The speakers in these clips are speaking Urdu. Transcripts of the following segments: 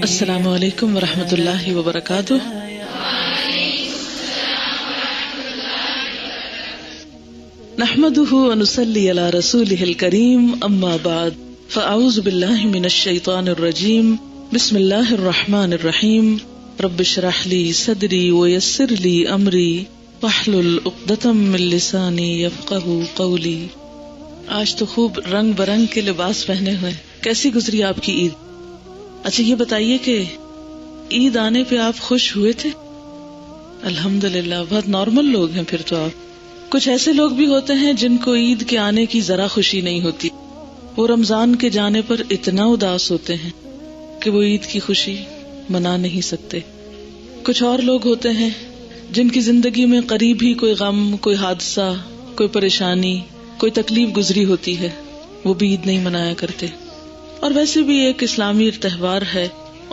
السلام علیکم ورحمۃ اللہ وبرکاتہ. نحمده ونصلي على رسوله الكريم اما بعد فاعوذ باللہ من الشیطان الرجیم بسم اللہ الرحمن الرحیم رب اشرح لي صدری ويسر لي امری واحلل عقدۃ من لسانی یفقهوا قولی. آج تو خوب رنگ برنگ کے لباس پہنے ہوئے. کیسی گزری آپ کی عید؟ اچھا یہ بتائیے کہ عید آنے پہ آپ خوش ہوئے تھے؟ الحمدللہ. بہت نارمل لوگ ہیں پھر تو آپ. کچھ ایسے لوگ بھی ہوتے ہیں جن کو عید کے آنے کی ذرا خوشی نہیں ہوتی. وہ رمضان کے جانے پر اتنا اداس ہوتے ہیں کہ وہ عید کی خوشی منا نہیں سکتے. کچھ اور لوگ ہوتے ہیں جن کی زندگی میں قریب ہی کوئی غم، کوئی حادثہ، کوئی پریشانی، کوئی تکلیف گزری ہوتی ہے، وہ بھی عید نہیں منایا کرتے. اور ویسے بھی ایک اسلامی تہوار ہے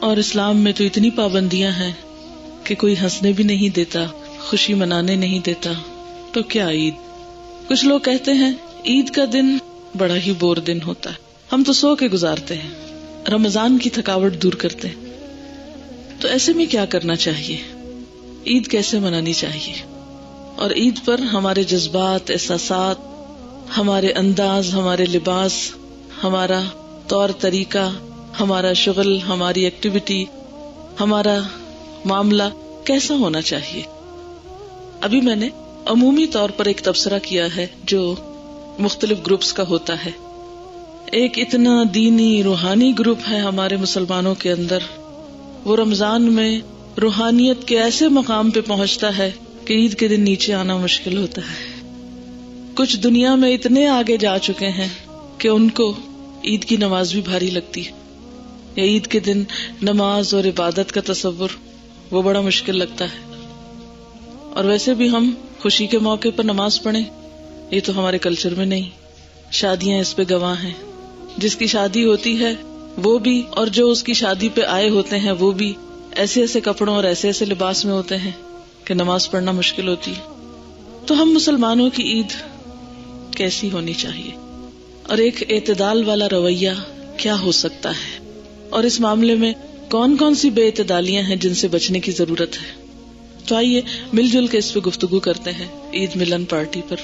اور اسلام میں تو اتنی پابندیاں ہیں کہ کوئی ہنسنے بھی نہیں دیتا، خوشی منانے نہیں دیتا، تو کیا عید. کچھ لوگ کہتے ہیں عید کا دن بڑا ہی بور دن ہوتا ہے، ہم تو سو کے گزارتے ہیں، رمضان کی تھکاوٹ دور کرتے ہیں. تو ایسے میں کیا کرنا چاہیے؟ عید کیسے منانی چاہیے؟ اور عید پر ہمارے جذبات، احساسات، ہمارے انداز، ہمارے لباس، ہمارا طور طریقہ، ہمارا شغل، ہماری ایکٹیویٹی، ہمارا معاملہ کیسا ہونا چاہیے؟ ابھی میں نے عمومی طور پر ایک تبصرہ کیا ہے جو مختلف گروپس کا ہوتا ہے. ایک اتنا دینی روحانی گروپ ہے ہمارے مسلمانوں کے اندر، وہ رمضان میں روحانیت کے ایسے مقام پہ پہنچتا ہے کہ عید کے دن نیچے آنا مشکل ہوتا ہے. کچھ دنیا میں اتنے آگے جا چکے ہیں کہ ان کو عید کی نماز بھی بھاری لگتی ہے، یا عید کے دن نماز اور عبادت کا تصور وہ بڑا مشکل لگتا ہے. اور ویسے بھی ہم خوشی کے موقع پر نماز پڑھیں یہ تو ہمارے کلچر میں نہیں. شادیاں اس پہ گواہ ہیں. جس کی شادی ہوتی ہے وہ بھی، اور جو اس کی شادی پہ آئے ہوتے ہیں وہ بھی ایسے ایسے کپڑوں اور ایسے ایسے لباس میں ہوتے ہیں کہ نماز پڑھنا مشکل ہوتی ہے. تو ہم مسلمانوں کی عید کیسی ہونی چاہیے اور ایک اعتدال والا رویہ کیا ہو سکتا ہے، اور اس معاملے میں کون کون سی بے اعتدالیاں ہیں جن سے بچنے کی ضرورت ہے؟ تو آئیے مل جل کے اس پہ گفتگو کرتے ہیں عید ملن پارٹی پر.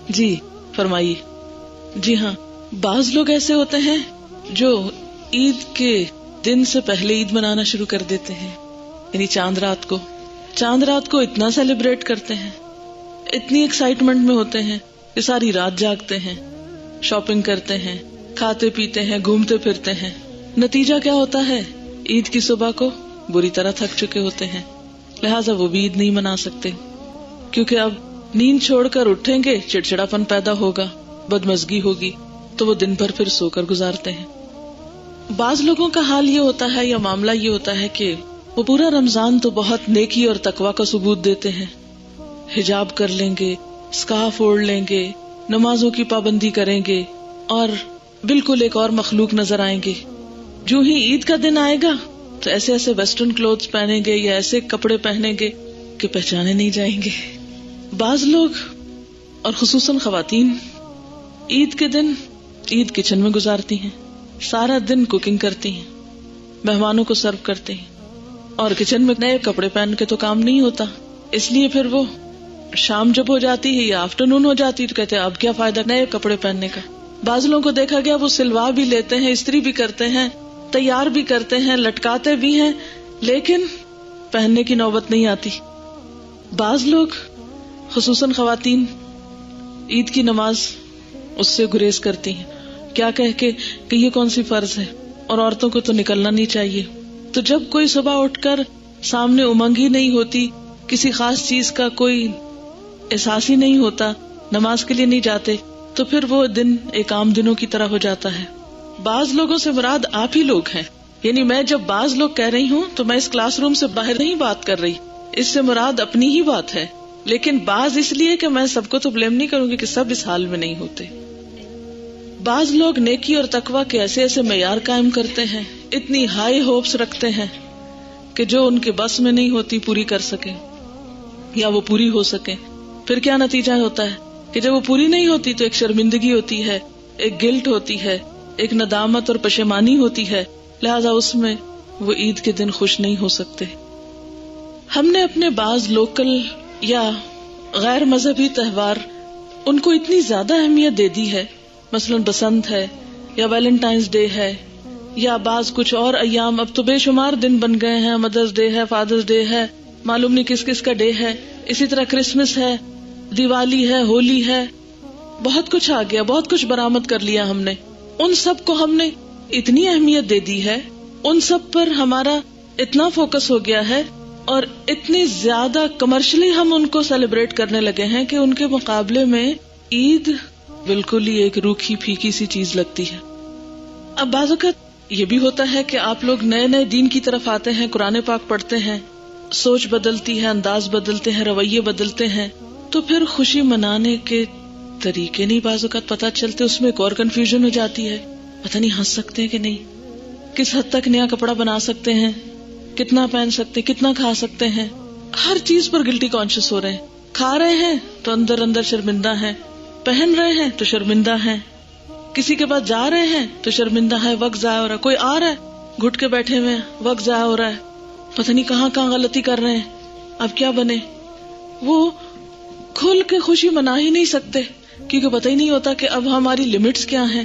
جی فرمائیے. جی ہاں، بعض لوگ ایسے ہوتے ہیں جو عید کے دن سے پہلے عید منانا شروع کر دیتے ہیں، یعنی چاند رات کو اتنا سیلیبریٹ کرتے ہیں، اتنی ایکسائٹمنٹ میں ہوتے ہیں کہ ساری رات جاگتے ہیں، شاپنگ کرتے ہیں، کھاتے پیتے ہیں، گھومتے پھرتے ہیں. نتیجہ کیا ہوتا ہے؟ عید کی صبح کو بری طرح تھک چکے ہوتے ہیں، لہٰذا وہ بھی عید نہیں منا سکتے، کیونکہ اب نیند چھوڑ کر اٹھیں گے چڑچڑاپن پیدا ہوگا، بدمزگی ہوگی، تو وہ دن بھر پھر سو کر گزارتے ہیں. بعض لوگوں کا حال یہ ہوتا ہے یا معاملہ یہ ہوتا ہے کہ وہ پورا رمضان تو بہت نیکی اور تقویٰ کا ثبوت دیتے ہیں، حجاب کر لیں گے، اسکارف اوڑھ لیں گے، نمازوں کی پابندی کریں گے، اور بالکل ایک اور مخلوق نظر آئیں گے. جو ہی عید کا دن آئے گا تو ایسے ایسے ویسٹرن کلوتھس پہنیں گے یا ایسے کپڑے پہنیں گے کہ پہچانے نہیں جائیں گے. بعض لوگ اور خصوصاً خواتین عید کے دن عید کچن میں گزارتی ہیں، سارا دن کوکنگ کرتی ہیں، مہمانوں کو سرو کرتے ہیں، اور کچن میں نئے کپڑے پہن کے تو کام نہیں ہوتا، اس لیے پھر وہ شام جب ہو جاتی ہے یا آفٹرنون ہو جاتی ہے تو کہتے ہیں اب کیا فائدہ نئے کپڑے پہننے کا. بعض لوگوں کو دیکھا گیا وہ سلوا بھی لیتے ہیں، استری بھی کرتے ہیں، تیار بھی کرتے ہیں، لٹکاتے بھی ہیں، لیکن پہننے کی نوبت نہیں آتی. بعض لوگ خصوصاً خواتین عید کی نماز اس سے گریز کرتی ہیں، کیا کہہ کے کہ یہ کون سی فرض ہے اور عورتوں کو تو نکلنا نہیں چاہیے. تو جب کوئی صبح اٹھ کر سامنے امنگ ہی نہیں ہوتی، کسی خاص چیز کا کوئی احساس ہی نہیں ہوتا، نماز کے لیے نہیں جاتے، تو پھر وہ دن ایک عام دنوں کی طرح ہو جاتا ہے. بعض لوگوں سے مراد آپ ہی لوگ ہیں، یعنی میں جب بعض لوگ کہہ رہی ہوں تو میں اس کلاس روم سے باہر نہیں بات کر رہی، اس سے مراد اپنی ہی بات ہے، لیکن بعض اس لیے کہ میں سب کو تو بلیم نہیں کروں گی کہ سب اس حال میں نہیں ہوتے. بعض لوگ نیکی اور تقویٰ کے ایسے ایسے معیار قائم کرتے ہیں، اتنی ہائی ہوپس رکھتے ہیں کہ جو ان کے بس میں نہیں ہوتی پوری کر سکیں یا وہ پوری ہو سکیں. پھر کیا نتیجہ ہوتا ہے کہ جب وہ پوری نہیں ہوتی تو ایک شرمندگی ہوتی ہے، ایک گلٹ ہوتی ہے، ایک ندامت اور پشیمانی ہوتی ہے، لہذا اس میں وہ عید کے دن خوش نہیں ہو سکتے. ہم نے اپنے بعض لوکل یا غیر مذہبی تہوار ان کو اتنی زیادہ اہمیت دے دی ہے، مثلا بسنت ہے یا ویلنٹائنز ڈے ہے یا بعض کچھ اور ایام، اب تو بے شمار دن بن گئے ہیں، مدرس ڈے ہے، فادرز ڈے ہے، معلوم نہیں کس کس کا ڈے ہے، اسی طرح کرسمس ہے، دیوالی ہے، ہولی ہے، بہت کچھ آ گیا، بہت کچھ برآمد کر لیا ہم نے. ان سب کو ہم نے اتنی اہمیت دے دی ہے، ان سب پر ہمارا اتنا فوکس ہو گیا ہے اور اتنی زیادہ کمرشلی ہم ان کو سیلیبریٹ کرنے لگے ہیں کہ ان کے مقابلے میں عید بالکل ہی ایک روکھی پھیکی سی چیز لگتی ہے. اب بعض اوقات یہ بھی ہوتا ہے کہ آپ لوگ نئے نئے دین کی طرف آتے ہیں، قرآن پاک پڑھتے ہیں، سوچ بدلتی ہے، انداز بدلتے ہیں، رویے بدلتے ہیں، تو پھر خوشی منانے کے طریقے نہیں بعض اوقات پتہ چلتے. اس میں ایک اور کنفیوژن ہو جاتی ہے، پتہ نہیں ہنس سکتے ہیں کہ نہیں، کس حد تک نیا کپڑا بنا سکتے ہیں، کتنا پہن سکتے، کتنا کھا سکتے ہیں. ہر چیز پر گلٹی کانشیس ہو رہے ہیں. کھا رہے ہیں تو اندر اندر شرمندہ ہیں، پہن رہے ہیں تو شرمندہ ہیں، کسی کے پاس جا رہے ہیں تو شرمندہ ہے، وقت ضائع ہو رہا ہے. کوئی آ رہا ہے گھٹ کے بیٹھے ہوئے، وقت ضائع ہو رہا ہے، پتہ نہیں کہاں کہاں غلطی کر رہے ہیں، اب کیا بنے. وہ کھل کے خوشی منا ہی نہیں سکتے کیونکہ پتہ ہی نہیں ہوتا کہ اب ہماری لمٹس کیا ہیں.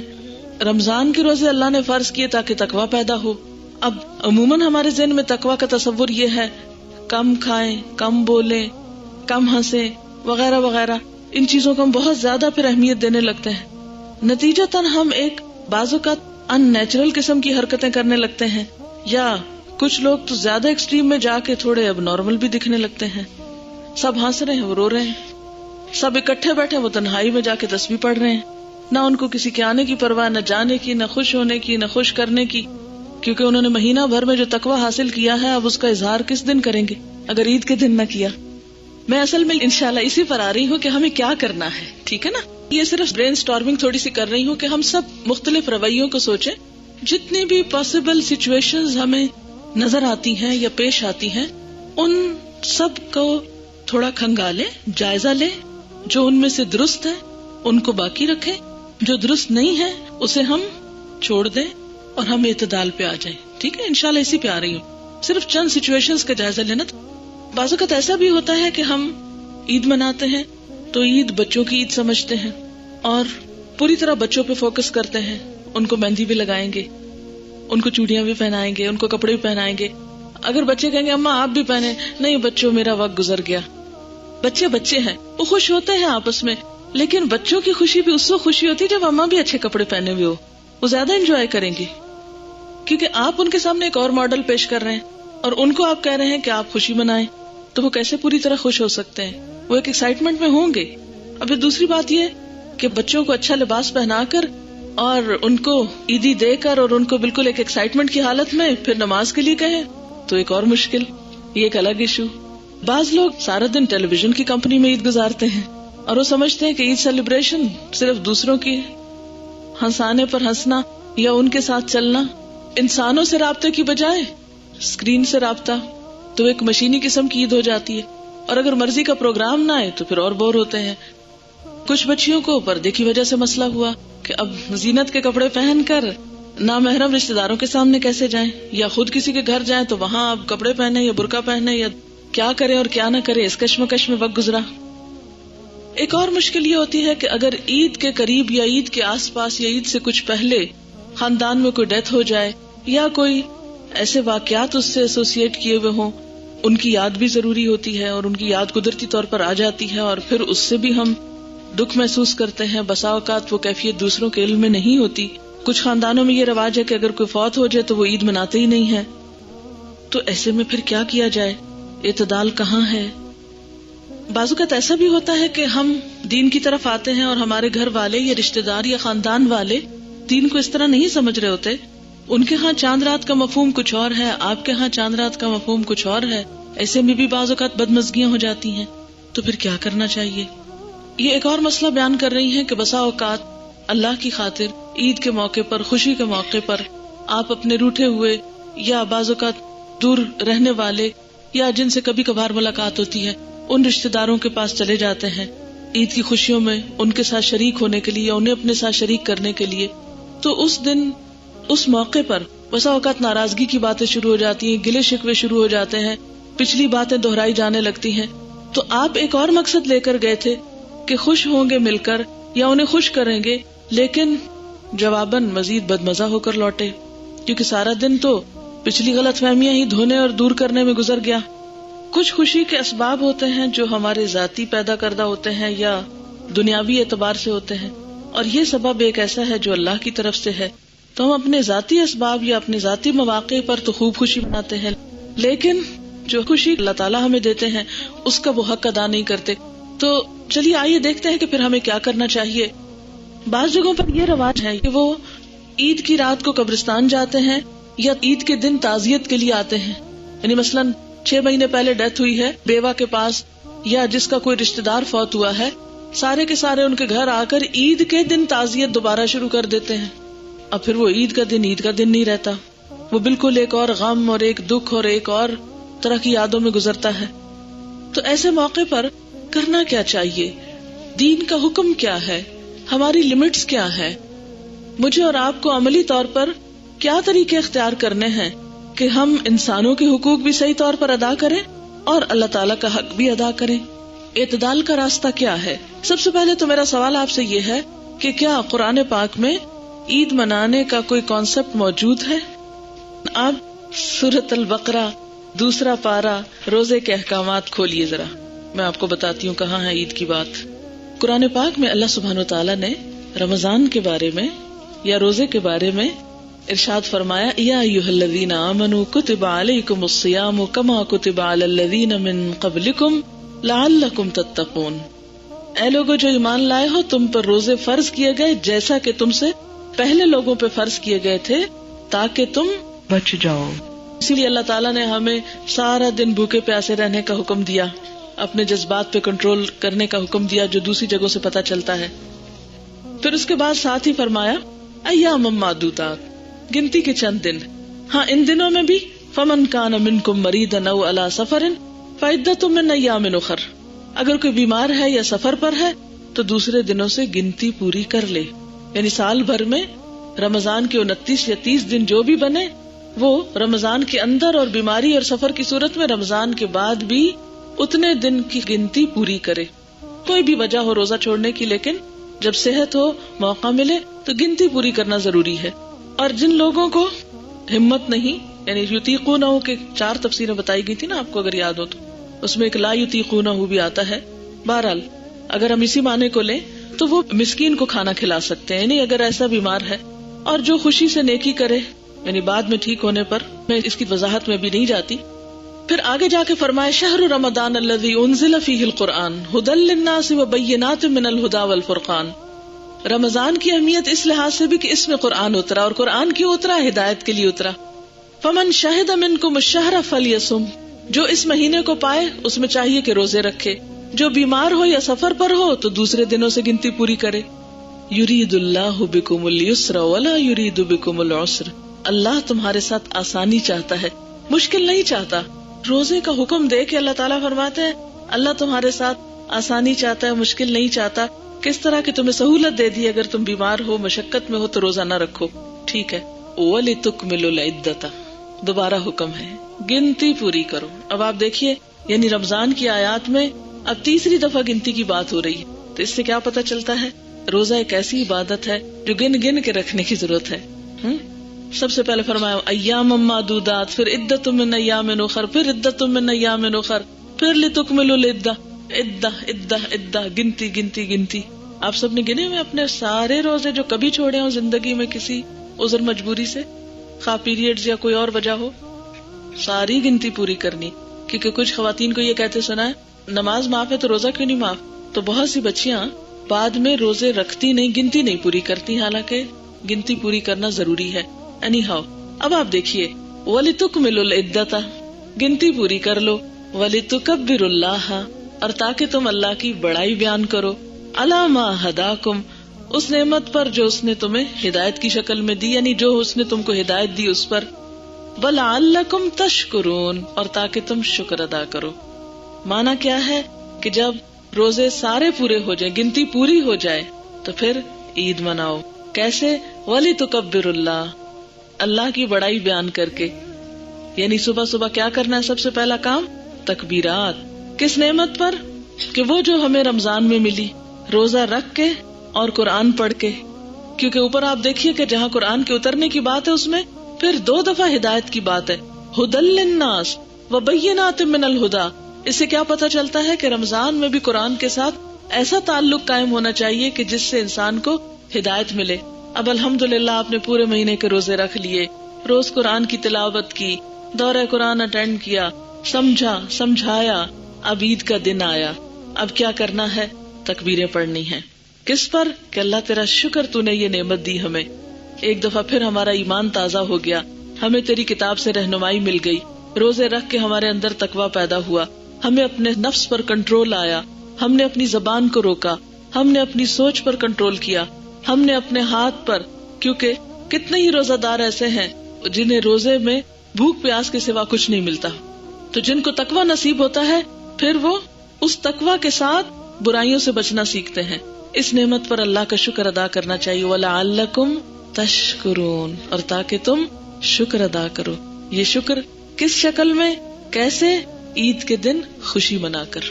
رمضان کے روزے اللہ نے فرض کیے تاکہ تقویٰ پیدا ہو. اب عموماً ہمارے ذہن میں تقویٰ کا تصور یہ ہے کم کھائیں، کم بولیں، کم ہنسیں وغیرہ وغیرہ. ان چیزوں کو ہم بہت زیادہ پھر اہمیت دینے لگتے ہیں. نتیجتاً ہم ایک بعض اوقات ان نیچرل قسم کی حرکتیں کرنے لگتے ہیں، یا کچھ لوگ تو زیادہ ایکسٹریم میں جا کے تھوڑے اب نارمل بھی دکھنے لگتے ہیں. سب ہنس رہے ہیں، وہ رو رہے ہیں، سب اکٹھے بیٹھے وہ تنہائی میں جا کے تسبیح پڑھ رہے ہیں. نہ ان کو کسی کے آنے کی پرواہ، نہ جانے کی، نہ خوش ہونے کی، نہ خوش کرنے کی، کیونکہ انہوں نے مہینہ بھر میں جو تقویٰ حاصل کیا ہے اب اس کا اظہار کس دن کریں گے اگر عید کے دن نہ کیا. میں اصل میں انشاءاللہ اسی پر آ رہی ہوں کہ ہمیں کیا کرنا ہے، ٹھیک ہے نا. یہ صرف برین سٹارمنگ تھوڑی سی کر رہی ہوں کہ ہم سب مختلف رویوں کو سوچیں. جتنی بھی پاسبل سچویشنز ہمیں نظر آتی ہیں یا پیش آتی ہیں ان سب کو تھوڑا کھنگالیں، جائزہ لیں. جو ان میں سے درست ہے ان کو باقی رکھیں، جو درست نہیں ہے اسے ہم چھوڑ دیں اور ہم اعتدال پہ آ جائیں. ٹھیک ہے، انشاءاللہ اسی پہ آ رہی ہوں. صرف چند سچویشنز کا جائزہ لینا. بعض اوقات ایسا بھی ہوتا ہے کہ ہم عید مناتے ہیں تو عید بچوں کی عید سمجھتے ہیں اور پوری طرح بچوں پہ فوکس کرتے ہیں. ان کو مہندی بھی لگائیں گے، ان کو چوڑیاں بھی پہنائیں گے، ان کو کپڑے بھی پہنائیں گے. اگر بچے کہیں گے اماں آپ بھی پہنے، نہیں بچوں میرا وقت گزر گیا. بچے بچے ہیں، وہ خوش ہوتے ہیں آپس میں، لیکن بچوں کی خوشی بھی اس وقت خوشی ہوتی ہے جب اماں بھی اچھے کپڑے پہنے ہوئے ہو. وہ زیادہ انجوائے کریں گے کیونکہ آپ ان کے سامنے ایک اور ماڈل پیش کر رہے ہیں اور ان کو آپ کہہ رہے ہیں کہ آپ خوشی منائیں. تو وہ کیسے پوری طرح خوش ہو سکتے ہیں؟ وہ ایک ایکسائٹمنٹ میں ہوں گے. اب دوسری بات یہ کہ بچوں کو اچھا لباس پہنا کر اور ان کو عیدی دے کر اور ان کو بالکل ایک ایکسائٹمنٹ کی حالت میں پھر نماز کے لیے کہیں تو ایک اور مشکل، یہ ایک الگ ایشو. بعض لوگ سارا دن ٹیلی ویژن کی کمپنی میں عید گزارتے ہیں اور وہ سمجھتے ہیں کہ عید سیلیبریشن صرف دوسروں کی ہنسانے پر ہنسنا یا ان کے ساتھ چلنا، انسانوں سے رابطے کی بجائے اسکرین سے رابطہ، تو ایک مشینی قسم کی عید ہو جاتی ہے. اور اگر مرضی کا پروگرام نہ آئے تو پھر اور بور ہوتے ہیں. کچھ بچیوں کو پردے کی وجہ سے مسئلہ ہوا کہ اب زینت کے کپڑے پہن کر نامحرم رشتہ داروں کے سامنے کیسے جائیں، یا خود کسی کے گھر جائیں تو وہاں اب کپڑے پہنے یا برقع پہنے، یا کیا کریں اور کیا نہ کریں، اس کشمکش میں وقت گزرا. ایک اور مشکل یہ ہوتی ہے کہ اگر عید کے قریب یا عید کے آس پاس یا عید سے کچھ پہلے خاندان میں کوئی ڈیتھ ہو جائے یا کوئی ایسے واقعات اس سے ایسوسیٹ کیے ہوئے ہوں، ان کی یاد بھی ضروری ہوتی ہے اور ان کی یاد قدرتی طور پر آ جاتی ہے اور پھر اس سے بھی ہم دکھ محسوس کرتے ہیں. بسا اوقات وہ کیفیت دوسروں کے علم میں نہیں ہوتی. کچھ خاندانوں میں یہ رواج ہے کہ اگر کوئی فوت ہو جائے تو وہ عید مناتے ہی نہیں ہیں. تو ایسے میں پھر کیا کیا جائے؟ اعتدال کہاں ہے؟ بعض اوقات ایسا بھی ہوتا ہے کہ ہم دین کی طرف آتے ہیں اور ہمارے گھر والے یا رشتہ دار یا خاندان والے دین کو اس طرح نہیں سمجھ رہے ہوتے. ان کے ہاں چاند رات کا مفہوم کچھ اور ہے، آپ کے ہاں چاند رات کا مفہوم کچھ اور ہے. ایسے میں بھی بعض اوقات بدمزگیاں ہو جاتی ہیں. تو پھر کیا کرنا چاہیے؟ یہ ایک اور مسئلہ بیان کر رہی ہیں کہ بسا اوقات اللہ کی خاطر عید کے موقع پر، خوشی کے موقع پر آپ اپنے روٹھے ہوئے یا بعض اوقات دور رہنے والے یا جن سے کبھی کبھار ملاقات ہوتی ہے ان رشتہ داروں کے پاس چلے جاتے ہیں عید کی خوشیوں میں ان کے ساتھ شریک ہونے کے لیے، انہیں اپنے ساتھ شریک کرنے کے لیے، تو اس دن اس موقع پر بسا اوقات ناراضگی کی باتیں شروع ہو جاتی ہیں، گلے شکوے شروع ہو جاتے ہیں، پچھلی باتیں دہرائی جانے لگتی ہیں. تو آپ ایک اور مقصد لے کر گئے تھے کہ خوش ہوں گے مل کر یا انہیں خوش کریں گے، لیکن جواباً مزید بدمزہ ہو کر لوٹے، کیونکہ سارا دن تو پچھلی غلط فہمیاں ہی دھونے اور دور کرنے میں گزر گیا. کچھ خوشی کے اسباب ہوتے ہیں جو ہمارے ذاتی پیدا کردہ ہوتے ہیں یا دنیاوی اعتبار سے ہوتے ہیں، اور یہ سبب ایک ایسا ہے جو اللہ کی طرف سے ہے. تو ہم اپنے ذاتی اسباب یا اپنے ذاتی مواقع پر تو خوب خوشی مناتے ہیں، لیکن جو خوشی اللہ تعالیٰ ہمیں دیتے ہیں اس کا وہ حق ادا نہیں کرتے. تو چلیے آئیے دیکھتے ہیں کہ پھر ہمیں کیا کرنا چاہیے. بعض جگہوں پر یہ رواج ہے کہ وہ عید کی رات کو قبرستان جاتے ہیں یا عید کے دن تعزیت کے لیے آتے ہیں. یعنی مثلاً 6 مہینے پہلے ڈیتھ ہوئی ہے بیوہ کے پاس، یا جس کا کوئی رشتہ دار فوت ہوا ہے، سارے کے سارے ان کے گھر آ کر عید کے دن تعزیت دوبارہ شروع کر دیتے ہیں. اب پھر وہ عید کا دن نہیں رہتا، وہ بالکل ایک اور غم اور ایک دکھ اور ایک اور طرح کی یادوں میں گزرتا ہے. تو ایسے موقع پر کرنا کیا چاہیے؟ دین کا حکم کیا ہے؟ ہماری لمٹس کیا ہے؟ مجھے اور آپ کو عملی طور پر کیا طریقے اختیار کرنے ہیں کہ ہم انسانوں کے حقوق بھی صحیح طور پر ادا کریں اور اللہ تعالیٰ کا حق بھی ادا کریں؟ اعتدال کا راستہ کیا ہے؟ سب سے پہلے تو میرا سوال آپ سے یہ ہے کہ کیا قرآن پاک میں عید منانے کا کوئی کانسیپٹ موجود ہے؟ آپ سورۃ البقرہ 2 پارہ روزے کے احکامات کھولیے ذرا، میں آپ کو بتاتی ہوں کہاں ہے عید کی بات. قرآن پاک میں اللہ سبحانہ وتعالیٰ نے رمضان کے بارے میں یا روزے کے بارے میں ارشاد فرمایا، یا ایھا الذین آمنوا کتب علیکم الصیام کما کتب علی الذین من قبلکم لعلکم تتقون. اے لوگو جو ایمان لائے ہو، تم پر روزے فرض کیے گئے جیسا کہ تم سے پہلے لوگوں پہ فرض کیے گئے تھے تاکہ تم بچ جاؤ. اسی لیے اللہ تعالیٰ نے ہمیں سارا دن بھوکے پیاسے رہنے کا حکم دیا، اپنے جذبات پہ کنٹرول کرنے کا حکم دیا، جو دوسری جگہوں سے پتہ چلتا ہے. پھر اس کے بعد ساتھ ہی فرمایا ایام معدودات، گنتی کے چند دن. ہاں ان دنوں میں بھی فمن کان منکم مریضا او علی سفر فعدۃ من ایام اخر، اگر کوئی بیمار ہے یا سفر پر ہے تو دوسرے دنوں سے گنتی پوری کر لے. یعنی سال بھر میں رمضان کے 29 یا 30 دن جو بھی بنے وہ رمضان کے اندر، اور بیماری اور سفر کی صورت میں رمضان کے بعد بھی اتنے دن کی گنتی پوری کرے. کوئی بھی وجہ ہو روزہ چھوڑنے کی، لیکن جب صحت ہو، موقع ملے تو گنتی پوری کرنا ضروری ہے. اور جن لوگوں کو ہمت نہیں، یعنی یطیقونہ کے 4 تفسیریں بتائی گئی تھی نا آپ کو اگر یاد ہو تو، اس میں ایک لا یطیقونہ بھی آتا ہے. بہرحال اگر ہم اسی معنی کو لیں تو وہ مسکین کو کھانا کھلا سکتے ہیں، یعنی اگر ایسا بیمار ہے. اور جو خوشی سے نیکی کرے، یعنی بعد میں ٹھیک ہونے پر، میں اس کی وضاحت میں بھی نہیں جاتی. پھر آگے جا کے فرمائے شہر رمضان الذی انزل فیہ القرآن ھدی للناس وبینات من الھدی والفرقان. رمضان کی اہمیت اس لحاظ سے بھی کہ اس میں قرآن اترا، اور قرآن کیوں اترا؟ ہدایت کے لیے اترا. فمن شہد منکم الشہر فلیصم، جو اس مہینے کو پائے اس میں چاہیے کہ روزے رکھے، جو بیمار ہو یا سفر پر ہو تو دوسرے دنوں سے گنتی پوری کرے. یرید اللہ بکم اليسر ولا یرید بکم العسر، اللہ تمہارے ساتھ آسانی چاہتا ہے، مشکل نہیں چاہتا. روزے کا حکم دے کے اللہ تعالیٰ فرماتے ہیں اللہ تمہارے ساتھ آسانی چاہتا ہے، مشکل نہیں چاہتا. کس طرح کہ تمہیں سہولت دے دی، اگر تم بیمار ہو، مشقت میں ہو تو روزہ نہ رکھو، ٹھیک ہے. وَلِتُكْمِلُوا الْعِدَّةَ، دوبارہ حکم ہے گنتی پوری کرو. اب آپ دیکھیے، یعنی رمضان کی آیات میں اب تیسری دفعہ گنتی کی بات ہو رہی ہے. تو اس سے کیا پتہ چلتا ہے؟ روزہ ایک ایسی عبادت ہے جو گن گن کے رکھنے کی ضرورت ہے. سب سے پہلے فرمایا ایام معدودات، پھر عدت من ایام اخر، پھر عدت من ایام اخر، پھر لتکملوا العدہ، عدہ گنتی گنتی گنتی. آپ سب نے گنے ہوئے اپنے سارے روزے جو کبھی چھوڑے ہوں زندگی میں کسی عذر مجبوری سے، خواہ پیریڈز یا کوئی اور وجہ ہو، ساری گنتی پوری کرنی. کیونکہ کچھ خواتین کو یہ کہتے سنا ہے نماز معاف ہے تو روزہ کیوں نہیں معاف. تو بہت سی بچیاں بعد میں روزے رکھتی نہیں، گنتی نہیں پوری کرتی، حالانکہ گنتی پوری کرنا ضروری ہے. اینی ہاؤ اب آپ دیکھیے وَلِتُكْمِلُوا الْعِدَّةَ، گنتی پوری کر لو، وَلِتُكَبِّرُوا اللَّهَ، اور تاکہ تم اللہ کی بڑائی بیان کرو، عَلَىٰ مَا هَدَاكُمْ، اس نعمت پر جو اس نے تمہیں ہدایت کی شکل میں دی، یعنی جو اس نے تم کو ہدایت دی اس پر، وَلَعَلَّكُمْ تَشْكُرُونَ، اور تاکہ تم شکر ادا کرو. معنی کیا ہے کہ جب روزے سارے پورے ہو جائیں، گنتی پوری ہو جائے، تو پھر عید مناؤ. کیسے؟ وَلِتُكَبِّرُ اللَّهَ، اللہ کی بڑائی بیان کر کے. یعنی صبح صبح کیا کرنا ہے؟ سب سے پہلا کام تکبیرات. کس نعمت پر؟ کہ وہ جو ہمیں رمضان میں ملی، روزہ رکھ کے اور قرآن پڑھ کے. کیونکہ اوپر آپ دیکھیے کہ جہاں قرآن کے اترنے کی بات ہے اس میں پھر 2 دفعہ ہدایت کی بات ہے. ہدی للناس وبینات من الہدی. اس سے کیا پتہ چلتا ہے کہ رمضان میں بھی قرآن کے ساتھ ایسا تعلق قائم ہونا چاہیے کہ جس سے انسان کو ہدایت ملے. اب الحمدللہ آپ نے پورے مہینے کے روزے رکھ لیے، روز قرآن کی تلاوت کی، دورہ قرآن اٹینڈ کیا، سمجھا سمجھایا. اب عید کا دن آیا، اب کیا کرنا ہے؟ تکبیریں پڑھنی ہیں. کس پر؟ کہ اللہ تیرا شکر تو نے یہ نعمت دی ہمیں. ایک دفعہ پھر ہمارا ایمان تازہ ہو گیا، ہمیں تیری کتاب سے رہنمائی مل گئی، روزے رکھ کے ہمارے اندر تقویٰ پیدا ہوا، ہمیں اپنے نفس پر کنٹرول آیا، ہم نے اپنی زبان کو روکا، ہم نے اپنی سوچ پر کنٹرول کیا، ہم نے اپنے ہاتھ پر. کیونکہ کتنے ہی روزہ دار ایسے ہیں جنہیں روزے میں بھوک پیاس کے سوا کچھ نہیں ملتا. تو جن کو تقویٰ نصیب ہوتا ہے پھر وہ اس تقویٰ کے ساتھ برائیوں سے بچنا سیکھتے ہیں. اس نعمت پر اللہ کا شکر ادا کرنا چاہیے. وَلَعَلَّكُمْ تَشْكُرُونَ، اور تاکہ تم شکر ادا کرو. یہ شکر کس شکل میں؟ کیسے؟ عید کے دن خوشی منا کر.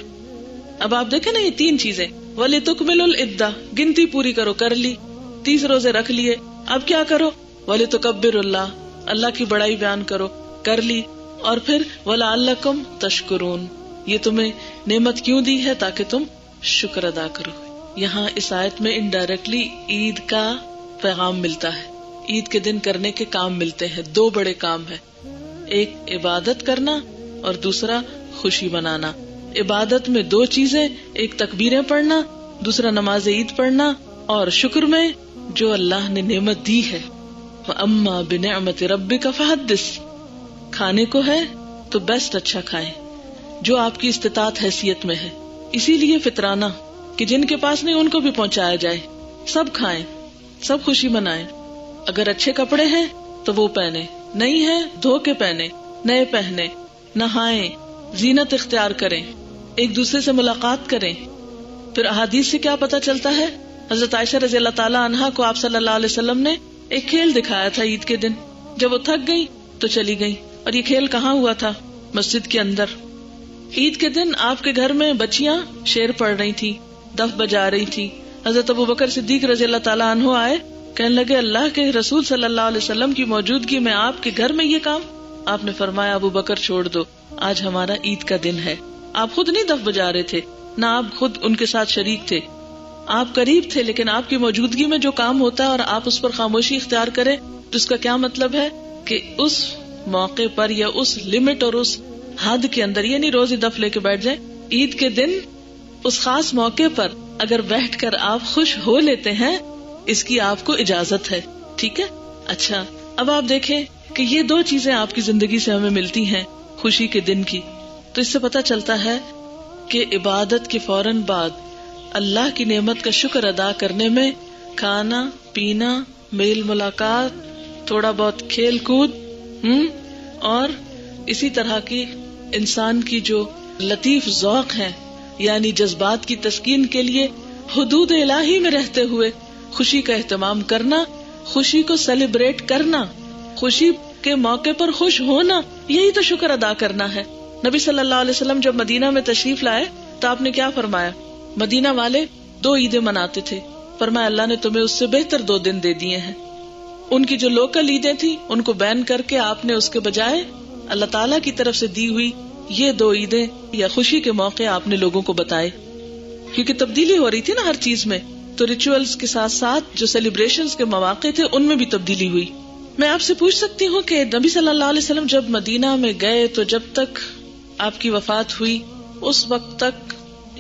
اب آپ دیکھیں نا یہ 3 چیزیں. وَلِتُكْمِلُوا الْعِدَّةَ، گنتی پوری کرو، کر لی، 30 روزے رکھ لیے. اب کیا کرو؟ وَلِتُكَبِّرُوا اللَّهَ، اللہ کی بڑائی بیان کرو، کر لی. اور پھر وَلَعَلَّكُمْ تَشْكُرُونَ، یہ تمہیں نعمت کیوں دی ہے؟ تاکہ تم شکر ادا کرو. یہاں اس آیت میں انڈائریکٹلی عید کا پیغام ملتا ہے. عید کے دن کرنے کے کام ملتے ہیں. 2 بڑے کام ہیں، ایک عبادت کرنا اور دوسرا خوشی منانا. عبادت میں 2 چیزیں، ایک تکبیریں پڑھنا، دوسرا نماز عید پڑھنا، اور شکر میں جو اللہ نے نعمت دی ہے. وَأَمَّا بِنِعْمَةِ رَبِّكَ فَحَدِّثْ، کھانے کو ہے تو بیسٹ اچھا کھائیں جو آپ کی استطاعت حیثیت میں ہے. اسی لیے فطرانہ کہ جن کے پاس نہیں ان کو بھی پہنچایا جائے. سب کھائیں، سب خوشی منائیں. اگر اچھے کپڑے ہیں تو وہ پہنے، نہیں ہے دھو کے پہنے، نئے پہنے، نہائیں، زینت اختیار کریں، ایک دوسرے سے ملاقات کریں. پھر احادیث سے کیا پتہ چلتا ہے؟ حضرت عائشہ رضی اللہ تعالی عنہا کو آپ صلی اللہ علیہ وسلم نے ایک کھیل دکھایا تھا عید کے دن. جب وہ تھک گئی تو چلی گئی. اور یہ کھیل کہاں ہوا تھا؟ مسجد کے اندر. عید کے دن آپ کے گھر میں بچیاں شعر پڑھ رہی تھی، دف بجا رہی تھی. حضرت ابوبکر صدیق رضی اللہ تعالیٰ عنہ آئے، کہنے لگے اللہ کے رسول صلی اللہ علیہ وسلم کی موجودگی میں آپ کے گھر میں یہ کام؟ آپ نے فرمایا ابوبکر چھوڑ دو، آج ہمارا عید کا دن ہے. آپ خود نہیں دف بجا رہے تھے، نہ آپ خود ان کے ساتھ شریک تھے، آپ قریب تھے، لیکن آپ کی موجودگی میں جو کام ہوتا ہے اور آپ اس پر خاموشی اختیار کریں تو اس کا کیا مطلب ہے کہ اس موقع پر یا اس لمٹ اور اس حد کے اندر، یہ نہیں روز ہی دف لے کے بیٹھ جائیں. عید کے دن اس خاص موقع پر اگر بیٹھ کر آپ خوش ہو لیتے ہیں، اس کی آپ کو اجازت ہے. ٹھیک ہے. اچھا، اب آپ دیکھیں کہ یہ 2 چیزیں آپ کی زندگی سے ہمیں ملتی ہیں خوشی کے دن کی. تو اس سے پتہ چلتا ہے کہ عبادت کے فوراً بعد اللہ کی نعمت کا شکر ادا کرنے میں کھانا پینا، میل ملاقات، تھوڑا بہت کھیل کود اور اسی طرح کی انسان کی جو لطیف ذوق ہے، یعنی جذبات کی تسکین کے لیے حدود الہی میں رہتے ہوئے خوشی کا اہتمام کرنا، خوشی کو سیلیبریٹ کرنا، خوشی کے موقع پر خوش ہونا، یہی تو شکر ادا کرنا ہے. نبی صلی اللہ علیہ وسلم جب مدینہ میں تشریف لائے تو آپ نے کیا فرمایا؟ مدینہ والے 2 عیدیں مناتے تھے، فرمایا اللہ نے تمہیں اس سے بہتر 2 دن دے دیے ہیں. ان کی جو لوکل عیدیں تھی ان کو بین کر کے آپ نے اس کے بجائے اللہ تعالیٰ کی طرف سے دی ہوئی یہ 2 عیدیں یا خوشی کے موقع آپ نے لوگوں کو بتائے. کیونکہ تبدیلی ہو رہی تھی نا ہر چیز میں، تو ریچولز کے ساتھ ساتھ جو سیلیبریشنز کے مواقع تھے ان میں بھی تبدیلی ہوئی. میں آپ سے پوچھ سکتی ہوں کہ نبی صلی اللہ علیہ وسلم جب مدینہ میں گئے تو جب تک آپ کی وفات ہوئی اس وقت تک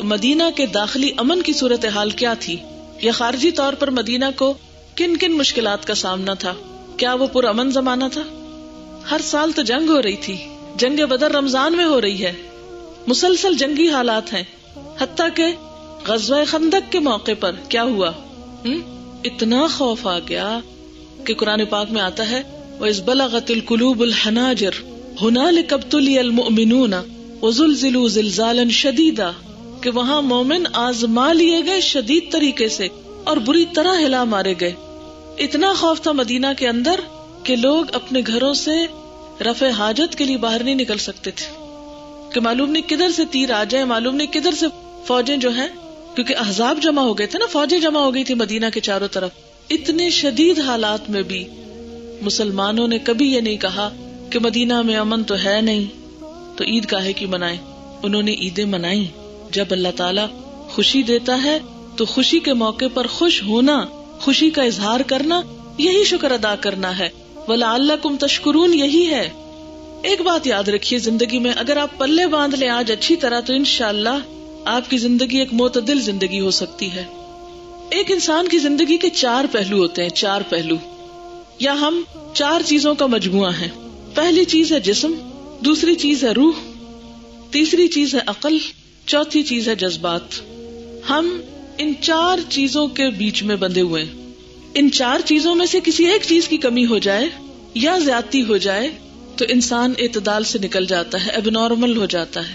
مدینہ کے داخلی امن کی صورتحال کیا تھی؟ یا خارجی طور پر مدینہ کو کن کن مشکلات کا سامنا تھا؟ کیا وہ پرامن زمانہ تھا؟ ہر سال تو جنگ ہو رہی تھی، جنگ بدر رمضان میں ہو رہی ہے، مسلسل جنگی حالات ہیں. حتیٰ کہ غزوہ خندق کے موقع پر کیا ہوا؟ اتنا خوف آ گیا کہ قرآن پاک میں آتا ہے وَإِذْ بَلَغَتِ الْقُلُوبُ الْحَنَاجِرَ هُنَالِكَ ابْتُلِيَ الْمُؤْمِنُونَ وَزُلْزِلُوا زِلْزَالًا شَدِيدًا کہ وہاں مومن آزما لیے گئے شدید طریقے سے اور بری طرح ہلا مارے گئے. اتنا خوف تھا مدینہ کے اندر کہ لوگ اپنے گھروں سے رفع حاجت کے لیے باہر نہیں نکل سکتے تھے کہ معلوم نہیں کدھر سے تیر آ جائے، معلوم نہیں کدھر سے فوجیں جو ہیں، کیونکہ احزاب جمع ہو گئے تھے نا، فوجیں جمع ہو گئی تھی مدینہ کے چاروں طرف. اتنے شدید حالات میں بھی مسلمانوں نے کبھی یہ نہیں کہا کہ مدینہ میں امن تو ہے نہیں تو عید کاہے کی منائیں. انہوں نے عیدیں منائی. جب اللہ تعالیٰ خوشی دیتا ہے تو خوشی کے موقع پر خوش ہونا، خوشی کا اظہار کرنا، یہی شکر ادا کرنا ہے. وَلَعَلَّكُمْ تَشْكُرُونَ یہی ہے. ایک بات یاد رکھیے، زندگی میں اگر آپ پلے باندھ لیں آج اچھی طرح تو انشاءاللہ آپ کی زندگی ایک معتدل زندگی ہو سکتی ہے. ایک انسان کی زندگی کے 4 پہلو ہوتے ہیں، 4 پہلو، یا ہم 4 چیزوں کا مجموعہ ہے. پہلی چیز ہے جسم، دوسری چیز ہے روح، تیسری چیز ہے عقل، چوتھی چیز ہے جذبات. ہم ان 4 چیزوں کے بیچ میں بندھے ہوئے ہیں. ان 4 چیزوں میں سے کسی ایک چیز کی کمی ہو جائے یا زیادتی ہو جائے تو انسان اعتدال سے نکل جاتا ہے، اب نارمل ہو جاتا ہے.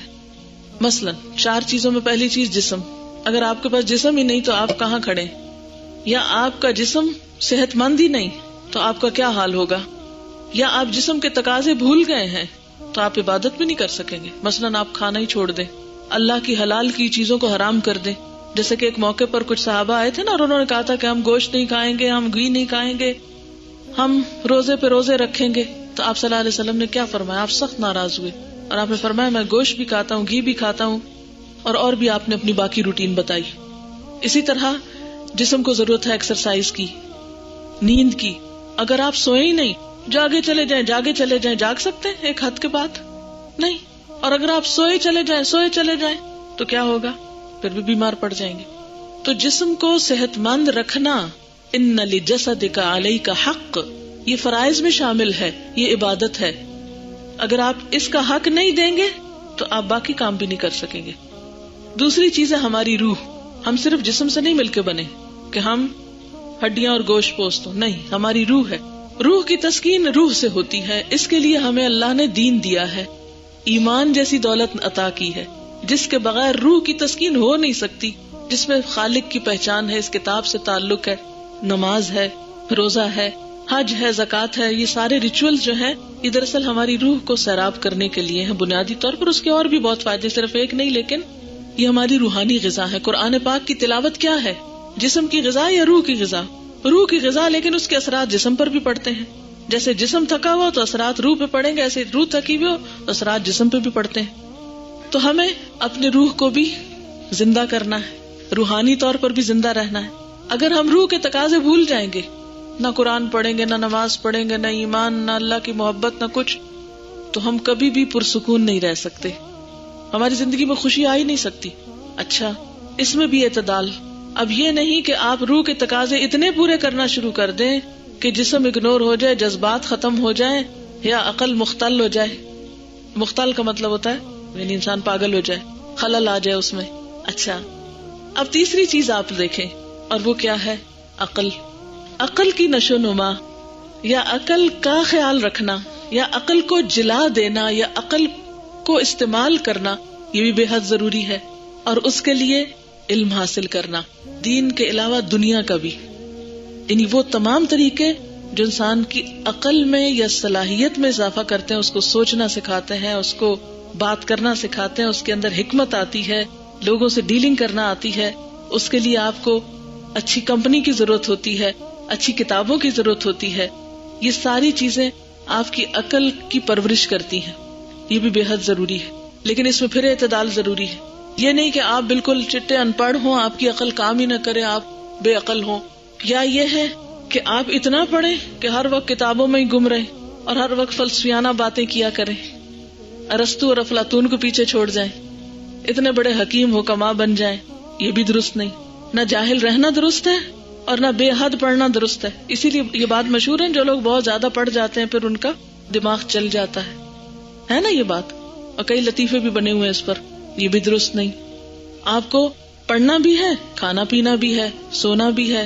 مثلا 4 چیزوں میں پہلی چیز جسم. اگر آپ کے پاس جسم ہی نہیں تو آپ کہاں کھڑے، یا آپ کا جسم صحت مند ہی نہیں تو آپ کا کیا حال ہوگا، یا آپ جسم کے تقاضے بھول گئے ہیں تو آپ عبادت بھی نہیں کر سکیں گے. مثلا آپ کھانا ہی چھوڑ دیں، اللہ کی حلال کی چیزوں کو حرام کر دیں. جیسے کہ ایک موقع پر کچھ صحابہ آئے تھے نا اور انہوں نے کہا تھا کہ ہم گوشت نہیں کھائیں گے، ہم گھی نہیں کھائیں گے، ہم روزے پہ روزے رکھیں گے. تو آپ صلی اللہ علیہ وسلم نے کیا فرمایا؟ آپ سخت ناراض ہوئے اور آپ نے فرمایا میں گوشت بھی کھاتا ہوں، گھی بھی کھاتا ہوں، اور بھی آپ نے اپنی باقی روٹین بتائی. اسی طرح جسم کو ضرورت ہے ایکسرسائز کی، نیند کی. اگر آپ سوئے ہی نہیں، جاگے چلے جائیں، جاگ سکتے ہیں ایک حد کے بعد؟ نہیں. اور اگر آپ سوئے چلے جائیں تو کیا ہوگا؟ پھر بھی بیمار پڑ جائیں گے. تو جسم کو صحت مند رکھنا، ان لجسدک علیک حق، یہ فرائض میں شامل ہے، یہ عبادت ہے. اگر آپ اس کا حق نہیں دیں گے تو آپ باقی کام بھی نہیں کر سکیں گے. دوسری چیز ہے ہماری روح. ہم صرف جسم سے نہیں مل کے بنے کہ ہم ہڈیاں اور گوشت پوست ہوں، نہیں، ہماری روح ہے. روح کی تسکین روح سے ہوتی ہے. اس کے لیے ہمیں اللہ نے دین دیا ہے، ایمان جیسی دولت عطا کی ہے جس کے بغیر روح کی تسکین ہو نہیں سکتی، جس میں خالق کی پہچان ہے، اس کتاب سے تعلق ہے، نماز ہے، روزہ ہے، حج ہے، زکوٰۃ ہے. یہ سارے ریچولز جو ہیں یہ دراصل ہماری روح کو سیراب کرنے کے لیے ہیں بنیادی طور پر. اس کے اور بھی بہت فائدے، صرف ایک نہیں، لیکن یہ ہماری روحانی غذا ہے. قرآن پاک کی تلاوت کیا ہے؟ جسم کی غذا یا روح کی غذا؟ روح کی غذا، لیکن اس کے اثرات جسم پر بھی پڑتے ہیں. جیسے جسم تھکا ہوا تو اثرات روح پہ پڑیں گے، ایسے روح تھکی ہوئی ہو تو اثرات جسم پہ بھی پڑتے ہیں. تو ہمیں اپنے روح کو بھی زندہ کرنا ہے، روحانی طور پر بھی زندہ رہنا ہے. اگر ہم روح کے تقاضے بھول جائیں گے، نہ قرآن پڑھیں گے، نہ نماز پڑھیں گے، نہ ایمان، نہ اللہ کی محبت، نہ کچھ، تو ہم کبھی بھی پرسکون نہیں رہ سکتے، ہماری زندگی میں خوشی آ ہی نہیں سکتی. اچھا، اس میں بھی اعتدال. اب یہ نہیں کہ آپ روح کے تقاضے اتنے پورے کرنا شروع کر دیں کہ جسم اگنور ہو جائے، جذبات ختم ہو جائیں، یا عقل مختل ہو جائے. مختل کا مطلب ہوتا ہے یعنی انسان پاگل ہو جائے، خلل آ جائے اس میں. اچھا، اب تیسری چیز آپ دیکھیں، اور وہ کیا ہے؟ عقل. عقل کی نشو نما، یا عقل کا خیال رکھنا، یا عقل کو جلا دینا، یا عقل کو استعمال کرنا، یہ بھی بے حد ضروری ہے. اور اس کے لیے علم حاصل کرنا، دین کے علاوہ دنیا کا بھی، یعنی وہ تمام طریقے جو انسان کی عقل میں یا صلاحیت میں اضافہ کرتے ہیں، اس کو سوچنا سکھاتے ہیں، اس کو بات کرنا سکھاتے ہیں، اس کے اندر حکمت آتی ہے، لوگوں سے ڈیلنگ کرنا آتی ہے. اس کے لیے آپ کو اچھی کمپنی کی ضرورت ہوتی ہے، اچھی کتابوں کی ضرورت ہوتی ہے. یہ ساری چیزیں آپ کی عقل کی پرورش کرتی ہیں، یہ بھی بے حد ضروری ہے. لیکن اس میں پھر اعتدال ضروری ہے. یہ نہیں کہ آپ بالکل چٹے ان پڑھ ہوں، آپ کی عقل کام ہی نہ کرے، آپ بے عقل ہوں. یا یہ ہے کہ آپ اتنا پڑھیں کہ ہر وقت کتابوں میں ہی گم رہیں اور ہر وقت فلسفیانہ باتیں کیا کریں، ارسطو اور افلاطون کو پیچھے چھوڑ جائیں، اتنے بڑے حکیم حکما بن جائیں. یہ بھی درست نہیں. نہ جاہل رہنا درست ہے اور نہ بے حد پڑھنا درست ہے. اسی لیے یہ بات مشہور ہے، جو لوگ بہت زیادہ پڑھ جاتے ہیں پھر ان کا دماغ چل جاتا ہے نا یہ بات. اور کئی لطیفے بھی بنے ہوئے اس پر. یہ بھی درست نہیں. آپ کو پڑھنا بھی ہے، کھانا پینا بھی ہے، سونا بھی ہے،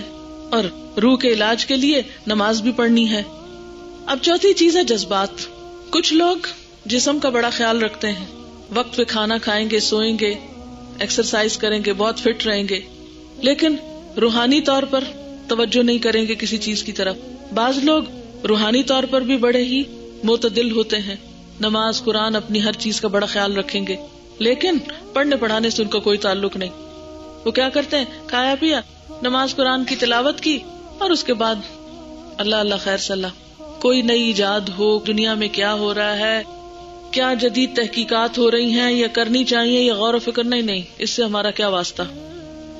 اور روح کے علاج کے لیے نماز بھی پڑھنی ہے. اب چوتھی چیز ہے جذبات. کچھ لوگ جسم کا بڑا خیال رکھتے ہیں، وقت پہ کھانا کھائیں گے، سوئیں گے، ایکسرسائز کریں گے، بہت فٹ رہیں گے، لیکن روحانی طور پر توجہ نہیں کریں گے کسی چیز کی طرف. بعض لوگ روحانی طور پر بھی بڑے ہی معتدل ہوتے ہیں، نماز قرآن اپنی ہر چیز کا بڑا خیال رکھیں گے، لیکن پڑھنے پڑھانے سے ان کا کوئی تعلق نہیں. وہ کیا کرتے ہیں؟ کھایا پیا، نماز قرآن کی تلاوت کی، اور اس کے بعد اللہ اللہ خیر صلاح. کوئی نئی ایجاد ہو، دنیا میں کیا ہو رہا ہے، کیا جدید تحقیقات ہو رہی ہیں یا کرنی چاہیے یا غور و فکر نہیں، اس سے ہمارا کیا واسطہ.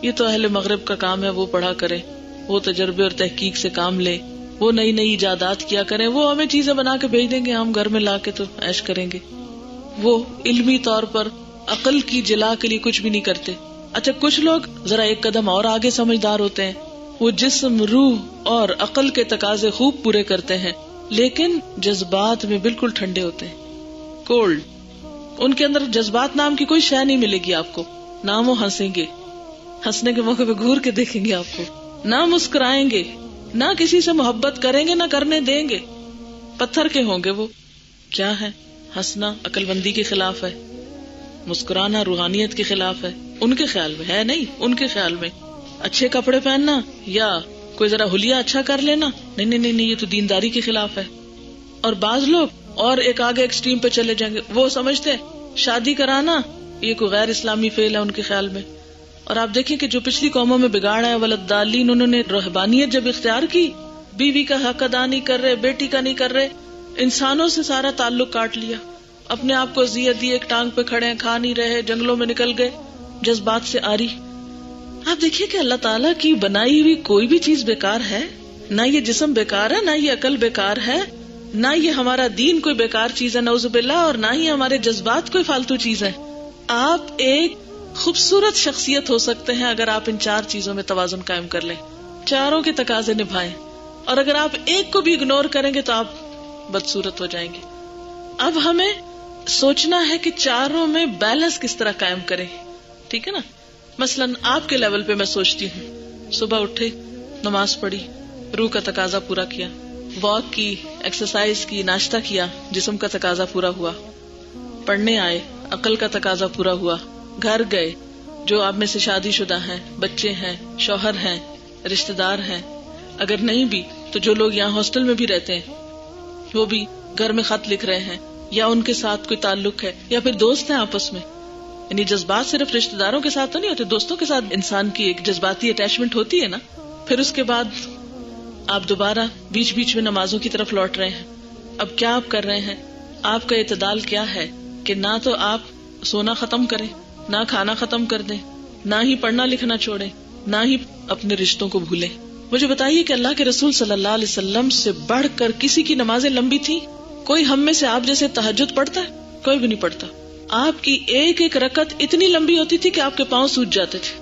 یہ تو اہل مغرب کا کام ہے، وہ پڑھا کریں، وہ تجربے اور تحقیق سے کام لے، وہ نئی نئی ایجادات کیا کریں، وہ ہمیں چیزیں بنا کے بھیج دیں گے، ہم گھر میں لا کے تو عیش کریں گے. وہ علمی طور پر عقل کی جلا کے لیے کچھ بھی نہیں کرتے. اچھا، کچھ لوگ ذرا ایک قدم اور آگے سمجھدار ہوتے ہیں، وہ جسم، روح اور عقل کے تقاضے خوب پورے کرتے ہیں، لیکن جذبات میں بالکل ٹھنڈے ہوتے ہیں، کولڈ. ان کے اندر جذبات نام کی کوئی شے نہیں ملے گی آپ کو. نہ وہ ہنسیں گے، ہنسنے کے موقع پہ گھور کے دیکھیں گے آپ کو، نہ مسکرائیں گے، نہ کسی سے محبت کریں گے، نہ کرنے دیں گے. پتھر کے ہوں گے وہ. کیا ہے؟ ہنسنا عقل مندی کے خلاف ہے، مسکرانا روحانیت کے خلاف ہے. ان کے خیال میں ہے نہیں، ان کے خیال میں اچھے کپڑے پہننا یا کوئی ذرا حلیہ اچھا کر لینا، نہیں، یہ تو دینداری کے خلاف ہے. اور بعض لوگ اور ایک آگے ایکسٹریم پہ چلے جائیں گے، وہ سمجھتے ہیں شادی کرانا یہ کوئی غیر اسلامی فعل ہے ان کے خیال میں. اور آپ دیکھیں کہ جو پچھلی قوموں میں بگاڑ ہے، ولدالین، انہوں نے رہبانیت جب اختیار کی، بیوی کا حق ادا نہیں کر رہے، بیٹی کا نہیں کر رہے، انسانوں سے سارا تعلق کاٹ لیا، اپنے آپ کو اذیت دی، ایک ٹانگ پہ کھڑے ہیں، کھا نہیں رہے، جنگلوں میں نکل گئے، جذبات سے آری. آپ دیکھیے کہ اللہ تعالیٰ کی بنائی ہوئی کوئی بھی چیز بیکار ہے، نہ یہ جسم بیکار ہے، نہ یہ عقل بیکار ہے، نہ یہ ہمارا دین کوئی بیکار چیز ہے نعوذ باللہ، اور نہ ہی ہمارے جذبات کوئی فالتو چیز ہے. آپ ایک خوبصورت شخصیت ہو سکتے ہیں اگر آپ ان چار چیزوں میں توازن قائم کر لیں، چاروں کے تقاضے نبھائیں. اور اگر آپ ایک کو بھی اگنور کریں گے تو آپ بدصورت ہو جائیں گے. اب ہمیں سوچنا ہے کہ چاروں میں بیلنس کس طرح قائم کریں. ٹھیک ہے نا؟ مثلاً آپ کے لیول پہ میں سوچتی ہوں، صبح اٹھے، نماز پڑھی، روح کا تقاضا پورا کیا، واک کی، ایکسرسائز کی، ناشتہ کیا، جسم کا تقاضا پورا ہوا، پڑھنے آئے، عقل کا تقاضا پورا ہوا، گھر گئے، جو آپ میں سے شادی شدہ ہیں، بچے ہیں، شوہر ہیں، رشتہ دار ہیں، اگر نہیں بھی تو جو لوگ یہاں ہاسٹل میں بھی رہتے ہیں وہ بھی گھر میں خط لکھ رہے ہیں، یا ان کے ساتھ کوئی تعلق ہے، یا پھر دوست ہیں آپس میں. یعنی جذبات صرف رشتہ داروں کے ساتھ تو نہیں ہوتے، دوستوں کے ساتھ انسان کی ایک جذباتی اٹیچمنٹ ہوتی ہے نا. پھر اس کے بعد آپ دوبارہ بیچ بیچ میں نمازوں کی طرف لوٹ رہے ہیں. اب کیا آپ کر رہے ہیں؟ آپ کا اعتدال کیا ہے کہ نہ تو آپ سونا ختم کریں، نہ کھانا ختم کر دیں، نہ ہی پڑھنا لکھنا چھوڑیں، نہ ہی اپنے رشتوں کو بھولیں. مجھے بتائیے کہ اللہ کے رسول صلی اللہ علیہ وسلم سے بڑھ کر کسی کی نمازیں لمبی تھی؟ کوئی ہم میں سے آپ جیسے تہجد پڑھتا ہے؟ کوئی بھی نہیں پڑھتا. آپ کی ایک ایک رکعت اتنی لمبی ہوتی تھی کہ آپ کے پاؤں سوج جاتے تھے.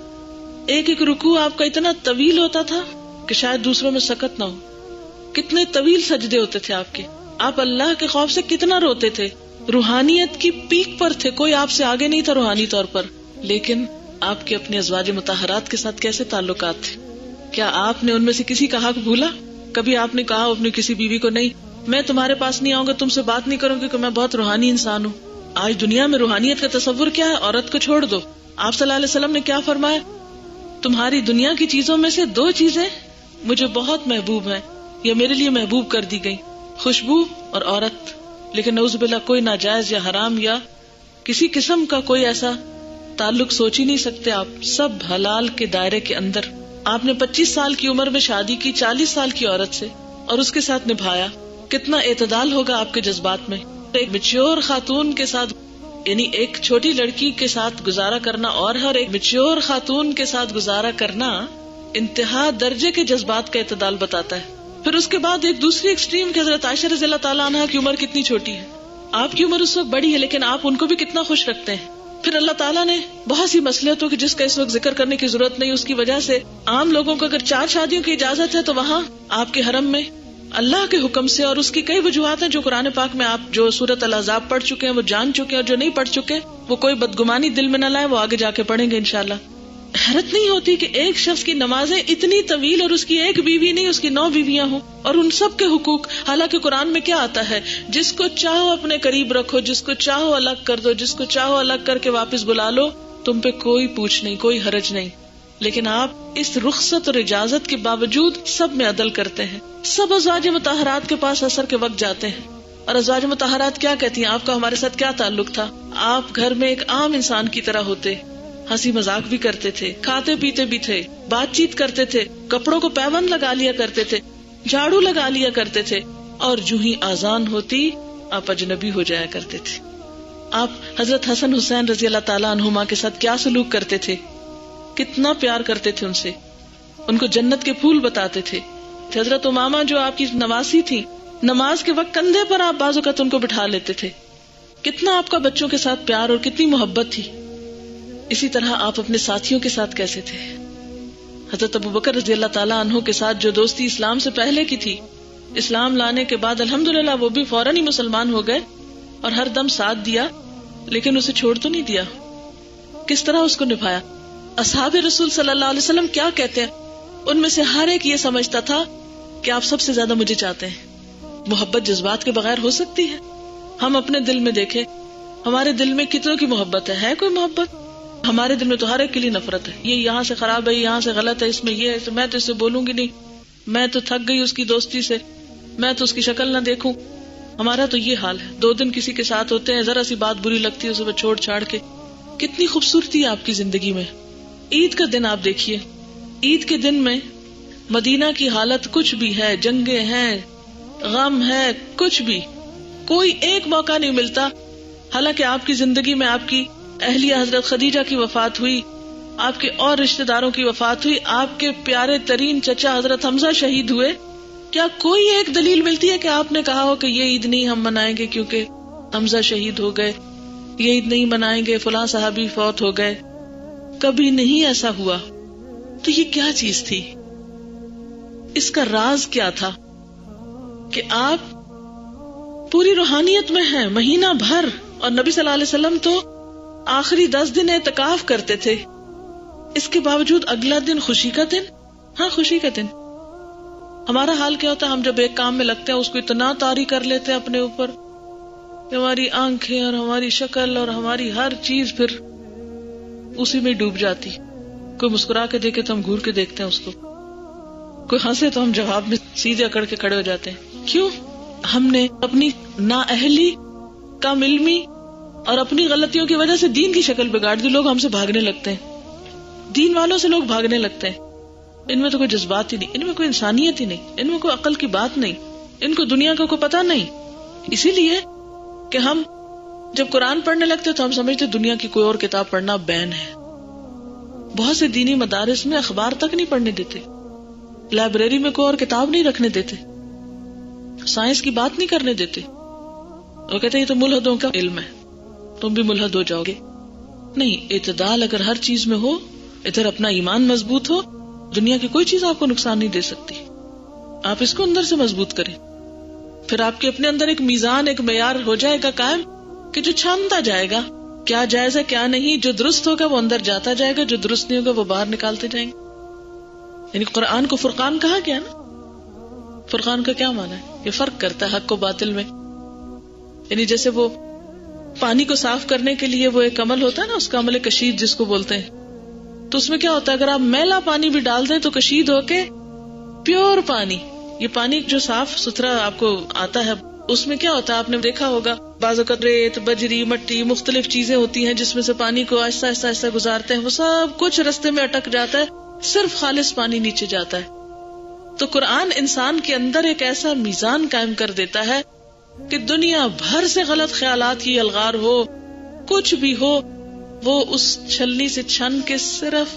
ایک ایک رکوع آپ کا اتنا طویل ہوتا تھا کہ شاید دوسروں میں سکت نہ ہو. کتنے طویل سجدے ہوتے تھے آپ کے. آپ اللہ کے خوف سے کتنا روتے تھے. روحانیت کی پیک پر تھے، کوئی آپ سے آگے نہیں تھا روحانی طور پر. لیکن آپ کے اپنے ازواج مطہرات کے ساتھ کیسے تعلقات تھے؟ کیا آپ نے ان میں سے کسی کا حق بھولا؟ کبھی آپ نے کہا اپنی کسی بیوی کو، نہیں میں تمہارے پاس نہیں آؤں گا، تم سے بات نہیں کروں گی کہ میں بہت روحانی انسان ہوں؟ آج دنیا میں روحانیت کا تصور کیا ہے؟ عورت کو چھوڑ دو. آپ صلی اللہ علیہ وسلم نے کیا فرمایا؟ تمہاری دنیا کی چیزوں میں سے دو چیزیں مجھے بہت محبوب ہیں یا میرے لیے محبوب کر دی گئی، خوشبو اور عورت. لیکن نعوذ باللہ کوئی ناجائز یا حرام یا کسی قسم کا کوئی ایسا تعلق سوچ ہی نہیں سکتے آپ. سب حلال کے دائرے کے اندر. آپ نے 25 سال کی عمر میں شادی کی 40 سال کی عورت سے اور اس کے ساتھ نبھایا. کتنا اعتدال ہوگا آپ کے جذبات میں. ایک میچور خاتون کے ساتھ، یعنی ایک چھوٹی لڑکی کے ساتھ گزارا کرنا اور ہر ایک میچور خاتون کے ساتھ گزارا کرنا انتہا درجے کے جذبات کا اعتدال بتاتا ہے. پھر اس کے بعد ایک دوسری ایکسٹریم کی حضرت عائشہ رضی اللہ تعالیٰ عنہا کی عمر کتنی چھوٹی ہے. آپ کی عمر اس وقت بڑی ہے لیکن آپ ان کو بھی کتنا خوش رکھتے ہیں. پھر اللہ تعالیٰ نے بہت سی مصلحتوں کی جس کا اس وقت ذکر کرنے کی ضرورت نہیں، اس کی وجہ سے عام لوگوں کو اگر 4 شادیوں کی اجازت ہے تو وہاں آپ کے حرم میں اللہ کے حکم سے، اور اس کی کئی وجوہات ہیں جو قرآن پاک میں آپ جو سورۃ الاحزاب پڑھ چکے ہیں وہ جان چکے ہیں، اور جو نہیں پڑھ چکے وہ کوئی بدگمانی دل میں نہ لائے، وہ آگے جا کے پڑھیں گے انشاءاللہ. حیرت نہیں ہوتی کہ ایک شخص کی نمازیں اتنی طویل اور اس کی ایک بیوی نہیں، اس کی 9 بیویاں ہوں، اور ان سب کے حقوق. حالانکہ قرآن میں کیا آتا ہے؟ جس کو چاہو اپنے قریب رکھو، جس کو چاہو الگ کر دو، جس کو چاہو الگ کر کے واپس بلا لو. تم پہ کوئی پوچھ نہیں، کوئی حرج نہیں، لیکن آپ اس رخصت اور اجازت کے باوجود سب میں عدل کرتے ہیں. سب ازواج مطہرات کے پاس عصر کے وقت جاتے ہیں، اور ازواج مطہرات کیا کہتی ہیں، آپ کا ہمارے ساتھ کیا تعلق تھا؟ آپ گھر میں ایک عام انسان کی طرح ہوتے، ہنسی مذاق بھی کرتے تھے، کھاتے پیتے بھی تھے، بات چیت کرتے تھے، کپڑوں کو پیبند لگا لیا کرتے تھے، جھاڑو لگا لیا کرتے تھے، اور جو ہی آذان ہوتی آپ اجنبی ہو جایا کرتے تھے. آپ حضرت حسن حسین رضی اللہ تعالیٰ عنہما کے ساتھ کیا سلوک کرتے تھے، کتنا پیار کرتے تھے ان سے، ان کو جنت کے پھول بتاتے تھے. حضرت امامہ جو آپ کی نواسی تھی، نماز کے وقت کندھے پر آپ بعض اوقات ان کو بٹھا لیتے تھے. کتنا آپ کا بچوں کے ساتھ پیار اور کتنی محبت تھی. اسی طرح آپ اپنے ساتھیوں کے ساتھ کیسے تھے. حضرت ابوبکر رضی اللہ تعالیٰ عنہ کے ساتھ جو دوستی اسلام سے پہلے کی تھی، اسلام لانے کے بعد الحمدللہ وہ بھی فوراً ہی مسلمان ہو گئے اور ہر دم ساتھ دیا، لیکن اسے چھوڑ تو نہیں دیا. کس طرح اس کو نبھایا. اصحاب رسول صلی اللہ علیہ وسلم کیا کہتے ہیں، ان میں سے ہر ایک یہ سمجھتا تھا کہ آپ سب سے زیادہ مجھے چاہتے ہیں. محبت جذبات کے بغیر ہو سکتی ہے؟ ہم اپنے دل میں دیکھیں، ہمارے دل میں کتنوں کی محبت ہے کوئی محبت؟ ہمارے دل میں تو ہر ایک کے لیے نفرت ہے. یہ یہاں سے خراب ہے، یہاں سے غلط ہے، اس میں یہ ہے، میں تو اسے بولوں گی نہیں، میں تو تھک گئی اس کی دوستی سے، میں تو اس کی شکل نہ دیکھوں. ہمارا تو یہ حال ہے. 2 دن کسی کے ساتھ ہوتے ہیں، ذرا سی بات بری لگتی ہے اسے چھوڑ چھاڑ کے. کتنی خوبصورتی ہے آپ کی زندگی میں. عید کا دن آپ دیکھیے، عید کے دن میں مدینہ کی حالت کچھ بھی ہے، جنگیں ہیں، غم ہے، کچھ بھی، کوئی ایک موقع نہیں ملتا. حالانکہ آپ کی زندگی میں آپ کی اہلیہ حضرت خدیجہ کی وفات ہوئی، آپ کے اور رشتہ داروں کی وفات ہوئی، آپ کے پیارے ترین چچا حضرت حمزہ شہید ہوئے. کیا کوئی ایک دلیل ملتی ہے کہ آپ نے کہا ہو کہ یہ عید نہیں ہم منائیں گے کیونکہ حمزہ شہید ہو گئے، یہ عید نہیں منائیں گے فلاں صحابی فوت ہو گئے؟ کبھی نہیں ایسا ہوا. تو یہ کیا چیز تھی؟ اس کا راز کیا تھا کہ آپ پوری روحانیت میں ہیں مہینہ بھر، اور نبی صلی اللہ علیہ وسلم تو آخری 10 دن اعتکاف کرتے تھے. اس کے باوجود اگلا دن خوشی کا دن. ہاں خوشی کا دن. ہمارا حال کیا ہوتا ہے، ہم جب ایک کام میں لگتے ہیں اس کو اتنا طاری کر لیتے ہیں اپنے اوپر کہ ہماری آنکھیں اور ہماری شکل اور ہماری ہر چیز پھر اسی میں ڈوب جاتی. کوئی مسکرا کے دیکھے تو ہم گھور کے دیکھتے ہیں اس کو، کوئی ہنسے تو ہم جواب میں سیدھے اکڑ کے کھڑے ہو جاتے ہیں. کیوں؟ ہم نے اپنی نااہلی، کم علمی اور اپنی غلطیوں کی وجہ سے دین کی شکل بگاڑ دی. لوگ ہم سے بھاگنے لگتے ہیں، دین والوں سے لوگ بھاگنے لگتے ہیں. ان میں تو کوئی جذبات ہی نہیں، ان میں کوئی انسانیت ہی نہیں، ان میں کوئی عقل کی بات نہیں، ان کو دنیا کا کوئی پتہ نہیں. اسی لیے کہ ہم جب قرآن پڑھنے لگتے تو ہم سمجھتے دنیا کی کوئی اور کتاب پڑھنا بین ہے. بہت سے دینی مدارس میں اخبار تک نہیں پڑھنے دیتے، لائبریری میں کوئی اور کتاب نہیں رکھنے دیتے، سائنس کی بات نہیں کرنے دیتے. وہ کہتے ہیں یہ تو ملحدوں کا علم ہے، تم بھی ملحد ہو جاؤ گے. نہیں، اعتدال اگر ہر چیز میں ہو، ادھر اپنا ایمان مضبوط ہو، دنیا کی کوئی چیز آپ کو نقصان نہیں دے سکتی. آپ اس کو اندر سے مضبوط کریں، پھر آپ کے اپنے اندر ایک میزان، ایک معیار ہو جائے گا قائم کہ جو چھانتا جائے گا کیا جائز ہے کیا نہیں. جو درست ہوگا وہ اندر جاتا جائے گا، جو درست نہیں ہوگا وہ باہر نکالتے جائیں گے. یعنی قرآن کو فرقان کہا گیا نا. فرقان کا کیا معنی ہے؟ یہ فرق کرتا ہے حق و باطل میں. یعنی جیسے وہ پانی کو صاف کرنے کے لیے وہ ایک عمل ہوتا ہے نا، اس کا عمل کشید جس کو بولتے ہیں، تو اس میں کیا ہوتا ہے اگر آپ میلا پانی بھی ڈال دیں تو کشید ہو کے پیور پانی، یہ پانی جو صاف ستھرا آپ کو آتا ہے، اس میں کیا ہوتا ہے آپ نے دیکھا ہوگا بعض اوقات ریت، بجری، مٹی، مختلف چیزیں ہوتی ہیں جس میں سے پانی کو آہستہ آہستہ آہستہ گزارتے ہیں، وہ سب کچھ رستے میں اٹک جاتا ہے، صرف خالص پانی نیچے جاتا ہے. تو قرآن انسان کے اندر ایک ایسا میزان قائم کر دیتا ہے کہ دنیا بھر سے غلط خیالات کی الغار ہو، کچھ بھی ہو، وہ اس چھلنی سے چھن کے صرف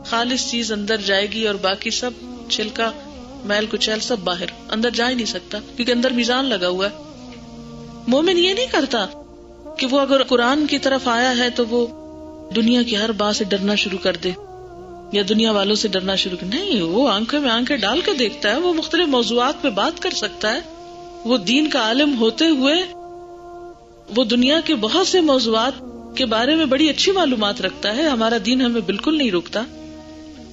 خالص چیز اندر جائے گی اور باقی سب چھلکا، میل کچیل سب باہر، اندر جا ہی نہیں سکتا کیونکہ اندر میزان لگا ہوا ہے. مومن یہ نہیں کرتا کہ وہ اگر قرآن کی طرف آیا ہے تو وہ دنیا کی ہر بات سے ڈرنا شروع کر دے یا دنیا والوں سے ڈرنا شروع کر. نہیں، وہ آنکھوں میں آنکھیں ڈال کے دیکھتا ہے، وہ مختلف موضوعات پہ بات کر سکتا ہے. وہ دین کا عالم ہوتے ہوئے وہ دنیا کے بہت سے موضوعات کے بارے میں بڑی اچھی معلومات رکھتا ہے. ہمارا دین ہمیں بالکل نہیں روکتا.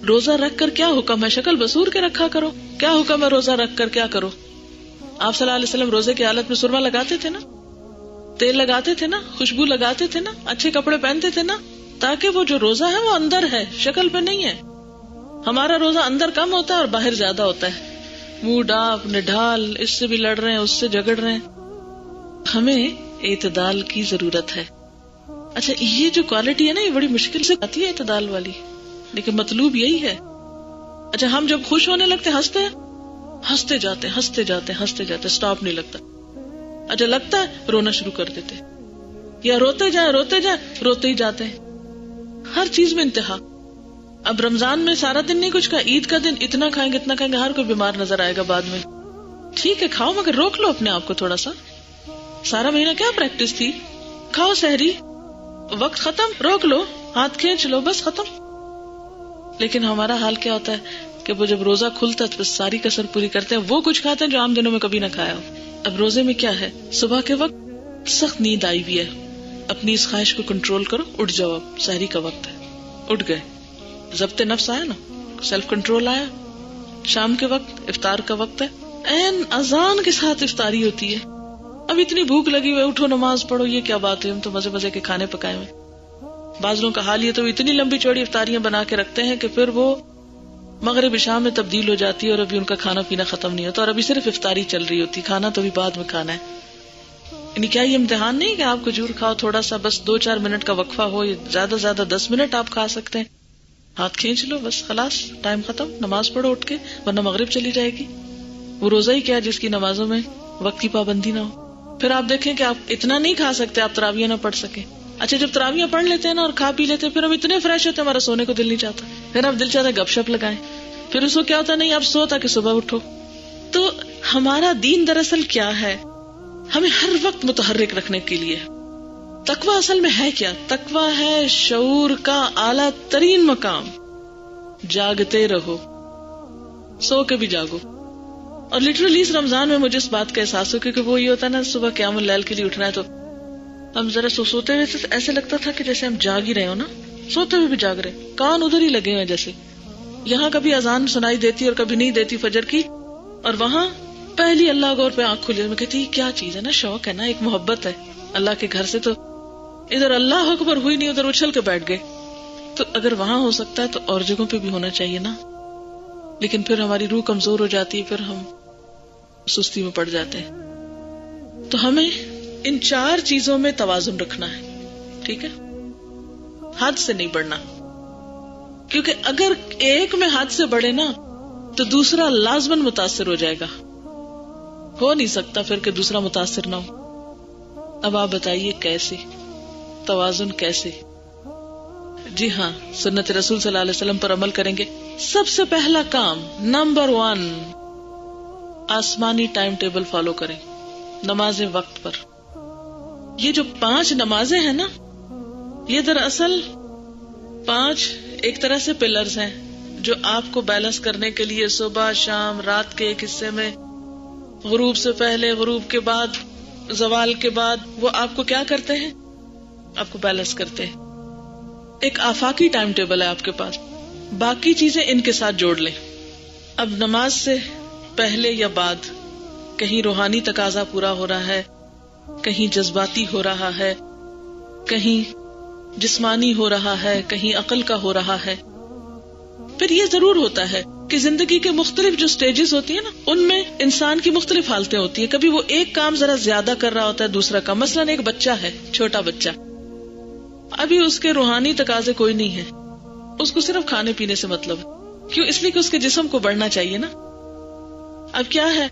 روزہ رکھ کر کیا حکم ہے؟ شکل بصور کے رکھا کرو. کیا حکم ہے روزہ رکھ کر کیا کرو؟ آپ صلی اللہ علیہ وسلم روزے کی حالت میں سرما لگاتے تھے نا، تیل لگاتے تھے نا، خوشبو لگاتے تھے نا، اچھے کپڑے پہنتے تھے نا. تاکہ وہ جو روزہ ہے وہ اندر ہے، شکل پہ نہیں ہے. ہمارا روزہ اندر کم ہوتا ہے اور باہر زیادہ ہوتا ہے. منہ ڈاپ نڈھال، اس سے بھی لڑ رہے ہیں، اس سے جھگڑ رہے ہیں. ہمیں اعتدال کی ضرورت ہے. اچھا یہ جو کوالٹی ہے نا، یہ بڑی مشکل سے آتی ہے اعتدال والی، لیکن مطلوب یہی ہے. اچھا ہم جب خوش ہونے لگتے ہنستے ہیں، ہنستے جاتے ہنستے جاتے ہنستے جاتے، سٹاپ نہیں لگتا. اچھا لگتا ہے رونا شروع کر دیتے، یا روتے جائیں روتے ہی جاتے ہیں. ہر چیز میں انتہا. اب رمضان میں سارا دن نہیں کچھ کھا، عید کا دن اتنا کھائیں گے اتنا کھائیں گے، ہر کوئی بیمار نظر آئے گا بعد میں. ٹھیک ہے کھاؤ، مگر روک لو اپنے آپ کو تھوڑا سا. سارا مہینہ کیا پریکٹس تھی، کھاؤ سحری، وقت ختم، روک لو، ہاتھ کھینچ لو، بس ختم. لیکن ہمارا حال کیا ہوتا ہے کہ وہ جب روزہ کھلتا ہے تو بس ساری کسر پوری کرتے ہیں، وہ کچھ کھاتے ہیں جو عام دنوں میں کبھی نہ کھایا ہو. اب روزے میں کیا ہے، صبح کے وقت سخت نیند آئی بھی ہے، اپنی اس خواہش کو کنٹرول کرو، اٹھ جاؤ، اب سحری کا وقت ہے، اٹھ گئے، ضبط نفس آیا نا، سیلف کنٹرول آیا. شام کے وقت افطار کا وقت ہے، این اذان کے ساتھ افطاری ہوتی ہے. اب اتنی بھوک لگی ہوئی، اٹھو نماز پڑھو، یہ کیا بات ہے، ہم تو مزے مزے کے کھانے پکائے ہوئے. بعض لوگوں کا حال یہ تو اتنی لمبی چوڑی افطاریاں بنا کے رکھتے ہیں کہ پھر وہ مغرب عشاء میں تبدیل ہو جاتی ہے اور ابھی ان کا کھانا پینا ختم نہیں ہوتا، اور ابھی صرف افطاری چل رہی ہوتی، کھانا تو ابھی بعد میں کھانا ہے. یعنی کیا یہ امتحان نہیں کہ آپ کھجور کھاؤ تھوڑا سا، بس 2-4 منٹ کا وقفہ ہو، زیادہ زیادہ 10 منٹ آپ کھا سکتے ہیں، ہاتھ کھینچ لو، بس خلاص ٹائم ختم، نماز پڑھو اٹھ کے، ورنہ مغرب چلی جائے گی. وہ روزہ ہی کیا جس کی نمازوں میں وقت کی پابندی نہ ہو. پھر آپ دیکھیں کہ آپ اتنا نہیں کھا سکتے، آپ تراویح نہ پڑھ سکیں. اچھا جب تراویح پڑھ لیتے ہیں نا اور کھا پی لیتے ہیں، پھر ہم اتنے فریش ہوتے ہیں ہمارا سونے کو دل نہیں چاہتا، پھر اب دل چاہتا ہے گپ شپ لگائیں. پھر اس کو کیا ہوتا ہے، نہیں اب سو تاکہ صبح اٹھو. تو ہمارا دین دراصل کیا ہے، ہمیں ہر وقت متحرک رکھنے کے لیے. تقویٰ اصل میں ہے کیا، تقویٰ ہے شعور کا اعلیٰ ترین مقام. جاگتے رہو، سو کے بھی جاگو. اور لٹرلی اس رمضان میں مجھے اس بات کا احساس ہو، کیونکہ وہ یہ ہوتا ہے نا صبح قیام اللیل کے لیے اٹھنا ہے، تو ہم ذرا سوتے ہوئے ایسے لگتا تھا کہ جیسے ہم جاگ ہی رہے ہو نا، سوتے ہوئے بھی جاگ رہے، کان ادھر ہی لگے ہوئے. جیسے یہاں کبھی اذان سنائی دیتی اور کبھی نہیں دیتی فجر کی، اور وہاں پہلی اللہ غور پہ آنکھ کھلی، میں کہتی کیا چیز ہے نا، شوق ہے نا، ایک محبت ہے اللہ کے گھر سے. تو ادھر اللہ اکبر ہوئی نہیں، ادھر اچھل کے بیٹھ گئے. تو اگر وہاں ہو سکتا ہے تو اور جگہوں پہ بھی ہونا چاہیے نا. لیکن پھر ہماری روح کمزور ہو جاتی ہے، پھر ہم سستی میں پڑ جاتے ہیں. تو ہمیں ان 4 چیزوں میں توازن رکھنا ہے، ٹھیک ہے، حد سے نہیں بڑھنا. کیونکہ اگر ایک میں حد سے بڑھے نا تو دوسرا لازماً متاثر ہو جائے گا. ہو نہیں سکتا پھر کہ دوسرا متاثر نہ ہو. اب آپ بتائیے کیسے، توازن کیسے؟ جی ہاں، سنت رسول صلی اللہ علیہ وسلم پر عمل کریں گے. سب سے پہلا کام، نمبر 1، آسمانی ٹائم ٹیبل فالو کریں، نمازیں وقت پر. یہ جو 5 نمازیں ہیں نا، یہ دراصل 5 ایک طرح سے پلرز ہیں جو آپ کو بیلنس کرنے کے لیے صبح شام رات کے ایک حصے میں، غروب سے پہلے، غروب کے بعد، زوال کے بعد، وہ آپ کو کیا کرتے ہیں، آپ کو بیلنس کرتے ہیں. ایک آفاقی ٹائم ٹیبل ہے آپ کے پاس، باقی چیزیں ان کے ساتھ جوڑ لیں. اب نماز سے پہلے یا بعد کہیں روحانی تقاضا پورا ہو رہا ہے، کہیں جذباتی ہو رہا ہے، کہیں جسمانی ہو رہا ہے، کہیں عقل کا ہو رہا ہے. پھر یہ ضرور ہوتا ہے کہ زندگی کے مختلف جو سٹیجز ہوتی ہیں نا، ان میں انسان کی مختلف حالتیں ہوتی ہیں. کبھی وہ ایک کام ذرا زیادہ کر رہا ہوتا ہے دوسرا کام. مثلاً ایک بچہ ہے، چھوٹا بچہ، ابھی اس کے روحانی تقاضے کوئی نہیں ہے، اس کو صرف کھانے پینے سے مطلب ہے. کیوں؟ اس لیے کہ اس کے جسم کو بڑھنا چاہیے نا. اب کیا ہے،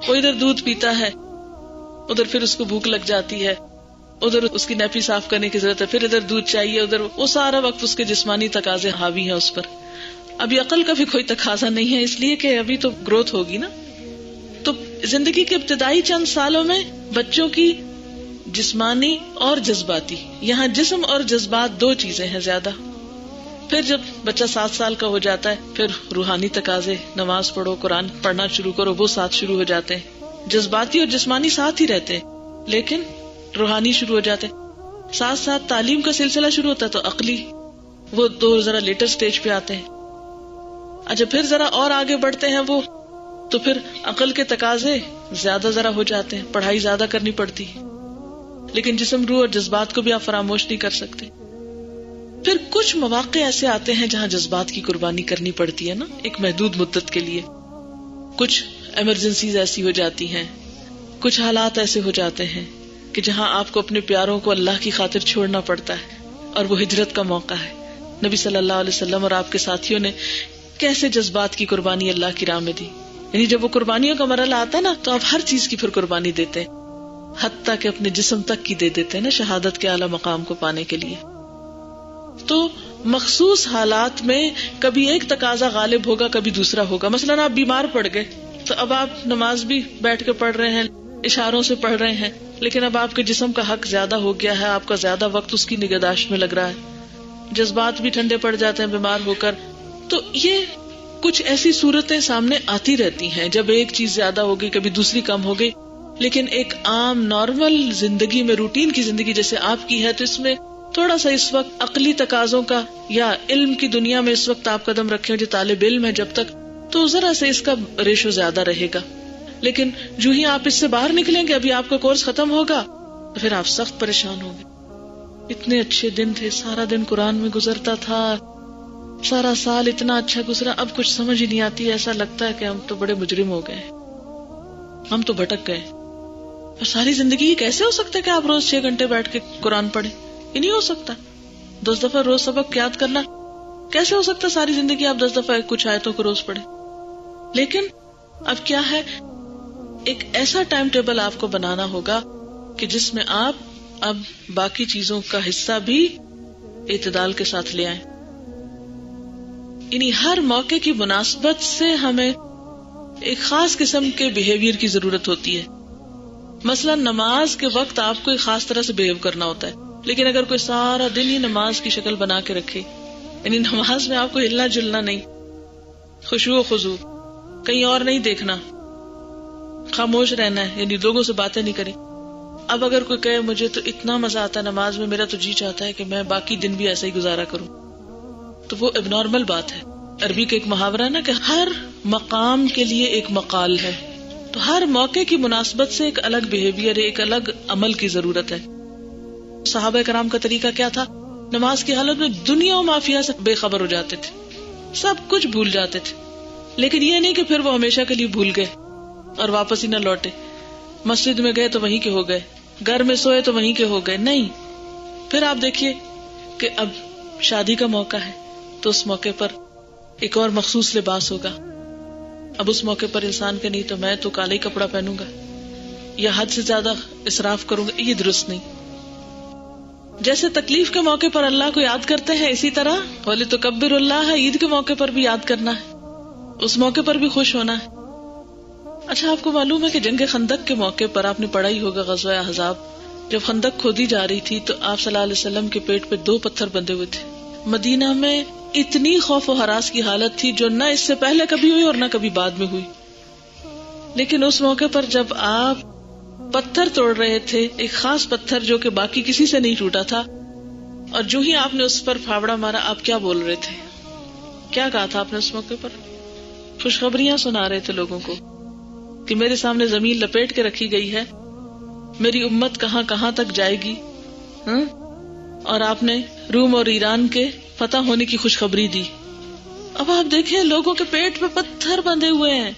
وہ ادھر دودھ پیتا ہے، ادھر پھر اس کو بھوک لگ جاتی ہے، ادھر اس کی نیپی صاف کرنے کی ضرورت ہے، پھر ادھر دودھ چاہیے، ادھر وہ سارا وقت اس کے جسمانی تقاضے حاوی ہیں اس پر. ابھی عقل کا بھی کوئی تقاضا نہیں ہے، اس لیے کہ ابھی تو گروتھ ہوگی نا. تو زندگی کے ابتدائی چند سالوں میں بچوں کی جسمانی اور جذباتی، یہاں جسم اور جذبات 2 چیزیں ہیں زیادہ. پھر جب بچہ 7 سال کا ہو جاتا ہے، پھر روحانی تقاضے، نماز پڑھو، قرآن پڑھنا شروع کرو، وہ ساتھ شروع ہو جاتے ہیں. جذباتی اور جسمانی ساتھ ہی رہتے ہیں لیکن روحانی شروع ہو جاتے ہیں. ساتھ ساتھ تعلیم کا سلسلہ شروع ہوتا ہے تو عقلی، وہ 2 ذرا لیٹر سٹیج پہ آتے ہیں. اچھا پھر ذرا اور آگے بڑھتے ہیں وہ، تو پھر عقل کے تقاضے زیادہ ذرا ہو جاتے ہیں، پڑھائی زیادہ کرنی پڑتی ہے، لیکن جسم، روح اور جذبات کو بھی آپ فراموش نہیں کر سکتے. پھر کچھ مواقع ایسے آتے ہیں جہاں جذبات کی قربانی کرنی پڑتی ہے نا، ایک محدود مدت کے لیے. کچھ ایمرجنسیز ایسی ہو جاتی ہیں، کچھ حالات ایسے ہو جاتے ہیں کہ جہاں آپ کو اپنے پیاروں کو اللہ کی خاطر چھوڑنا پڑتا ہے، اور وہ ہجرت کا موقع ہے. نبی صلی اللہ علیہ وسلم اور آپ کے ساتھیوں نے کیسے جذبات کی قربانی اللہ کی راہ میں دی. یعنی جب وہ قربانیوں کا مرحلہ آتا ہے نا تو آپ ہر چیز کی پھر قربانی دیتے ہیں، حتیٰ کہ اپنے جسم تک کی دے دیتے ہیں نا، شہادت کے اعلیٰ مقام کو پانے کے لیے. تو مخصوص حالات میں کبھی ایک تقاضا غالب ہوگا، کبھی دوسرا ہوگا. مثلاً آپ بیمار پڑ گئے تو اب آپ نماز بھی بیٹھ کے پڑھ رہے ہیں، اشاروں سے پڑھ رہے ہیں، لیکن اب آپ کے جسم کا حق زیادہ ہو گیا ہے، آپ کا زیادہ وقت اس کی نگہداشت میں لگ رہا ہے، جذبات بھی ٹھنڈے پڑ جاتے ہیں بیمار ہو کر. تو یہ کچھ ایسی صورتیں سامنے آتی رہتی ہیں جب ایک چیز زیادہ ہو گئی، کبھی دوسری کم ہو گئی. لیکن ایک عام نارمل زندگی میں، روٹین کی زندگی جیسے آپ کی ہے، تو اس میں تھوڑا سا اس وقت عقلی تقاضوں کا یا علم کی دنیا میں اس وقت آپ قدم رکھیں جو طالب علم ہے جب تک، تو ذرا سے اس کا ریشو زیادہ رہے گا. لیکن جو ہی آپ اس سے باہر نکلیں گے، ابھی آپ کا کورس ختم ہوگا تو پھر آپ سخت پریشان ہوں گے. اتنے اچھے دن تھے، سارا دن قرآن میں گزرتا تھا، سارا سال اتنا اچھا گزرا، اب کچھ سمجھ ہی نہیں آتی. ایسا لگتا ہے کہ ہم تو بڑے مجرم ہو گئے، ہم تو بھٹک گئے. اور ساری زندگی یہ کیسے ہو سکتا ہے کہ آپ روز 6 گھنٹے بیٹھ کے قرآن پڑھیں؟ یہ نہیں ہو سکتا. 10 دفعہ روز سبق یاد کرنا کیسے ہو سکتا؟ ساری زندگی آپ 10 دفعہ کچھ آیتوں کو روز پڑھیں. لیکن اب کیا ہے، ایک ایسا ٹائم ٹیبل آپ کو بنانا ہوگا کہ جس میں آپ اب باقی چیزوں کا حصہ بھی اعتدال کے ساتھ لے آئیں. یعنی ہر موقع کی مناسبت سے ہمیں ایک خاص قسم کے بیہیویئر کی ضرورت ہوتی ہے. مثلا نماز کے وقت آپ کو ایک خاص طرح سے بیہیو کرنا ہوتا ہے، لیکن اگر کوئی سارا دن ہی نماز کی شکل بنا کے رکھے، یعنی نماز میں آپ کو ہلنا جلنا نہیں، خشوع و خضوع، کہیں اور نہیں دیکھنا، خاموش رہنا ہے، یعنی لوگوں سے باتیں نہیں کریں. اب اگر کوئی کہے مجھے تو اتنا مزہ آتا ہے نماز میں، میرا تو جی چاہتا ہے کہ میں باقی دن بھی ایسا ہی گزارا کروں، تو وہ اب نارمل بات ہے. عربی کا ایک محاورہ ہے نا کہ ہر مقام کے لیے ایک مقال ہے، تو ہر موقع کی مناسبت سے ایک الگ بیہیویئر، ایک الگ عمل کی ضرورت ہے. صحابہ کرام کا طریقہ کیا تھا؟ نماز کی حالت میں دنیا و مافیا سے بے خبر ہو جاتے تھے، سب کچھ بھول جاتے تھے. لیکن یہ نہیں کہ پھر وہ ہمیشہ کے لیے بھول گئے اور واپس ہی نہ لوٹے. مسجد میں گئے تو وہیں کے ہو گئے، گھر میں سوئے تو وہیں کے ہو گئے، نہیں. پھر آپ دیکھیے کہ اب شادی کا موقع ہے تو اس موقع پر ایک اور مخصوص لباس ہوگا. اب اس موقع پر انسان کے نہیں تو میں تو کالا ہی کپڑا پہنوں گا یا حد سے زیادہ اسراف کروں گا، یہ درست نہیں. جیسے تکلیف کے موقع پر اللہ کو یاد کرتے ہیں، اسی طرح وَلِتُكَبِّرُوا اللَّهَ، عید کے موقع پر بھی یاد کرنا ہے، اس موقع پر بھی خوش ہونا ہے. اچھا، آپ کو معلوم ہے کہ جنگ خندق کے موقع پر آپ نے پڑھا ہی ہوگا، غزوہ احزاب، جب خندق کھودی جا رہی تھی تو آپ صلی اللہ علیہ وسلم کے پیٹ پہ 2 پتھر بندھے ہوئے تھے. مدینہ میں اتنی خوف و ہراس کی حالت تھی جو نہ اس سے پہلے کبھی ہوئی اور نہ کبھی بعد میں ہوئی. لیکن اس موقع پر جب آپ پتھر توڑ رہے تھے، ایک خاص پتھر جو کہ باقی کسی سے نہیں ٹوٹا تھا، اور جو ہی آپ نے اس پر پھاوڑا مارا، آپ کیا بول رہے تھے؟ کیا کہا تھا آپ نے اس موقع پر؟ خوشخبریاں سنا رہے تھے لوگوں کو کہ میرے سامنے زمین لپیٹ کے رکھی گئی ہے، میری امت کہاں کہاں تک جائے گی. اور آپ نے روم اور ایران کے فتح ہونے کی خوشخبری دی. اب آپ دیکھیں لوگوں کے پیٹ پہ پتھر بندھے ہوئے ہیں،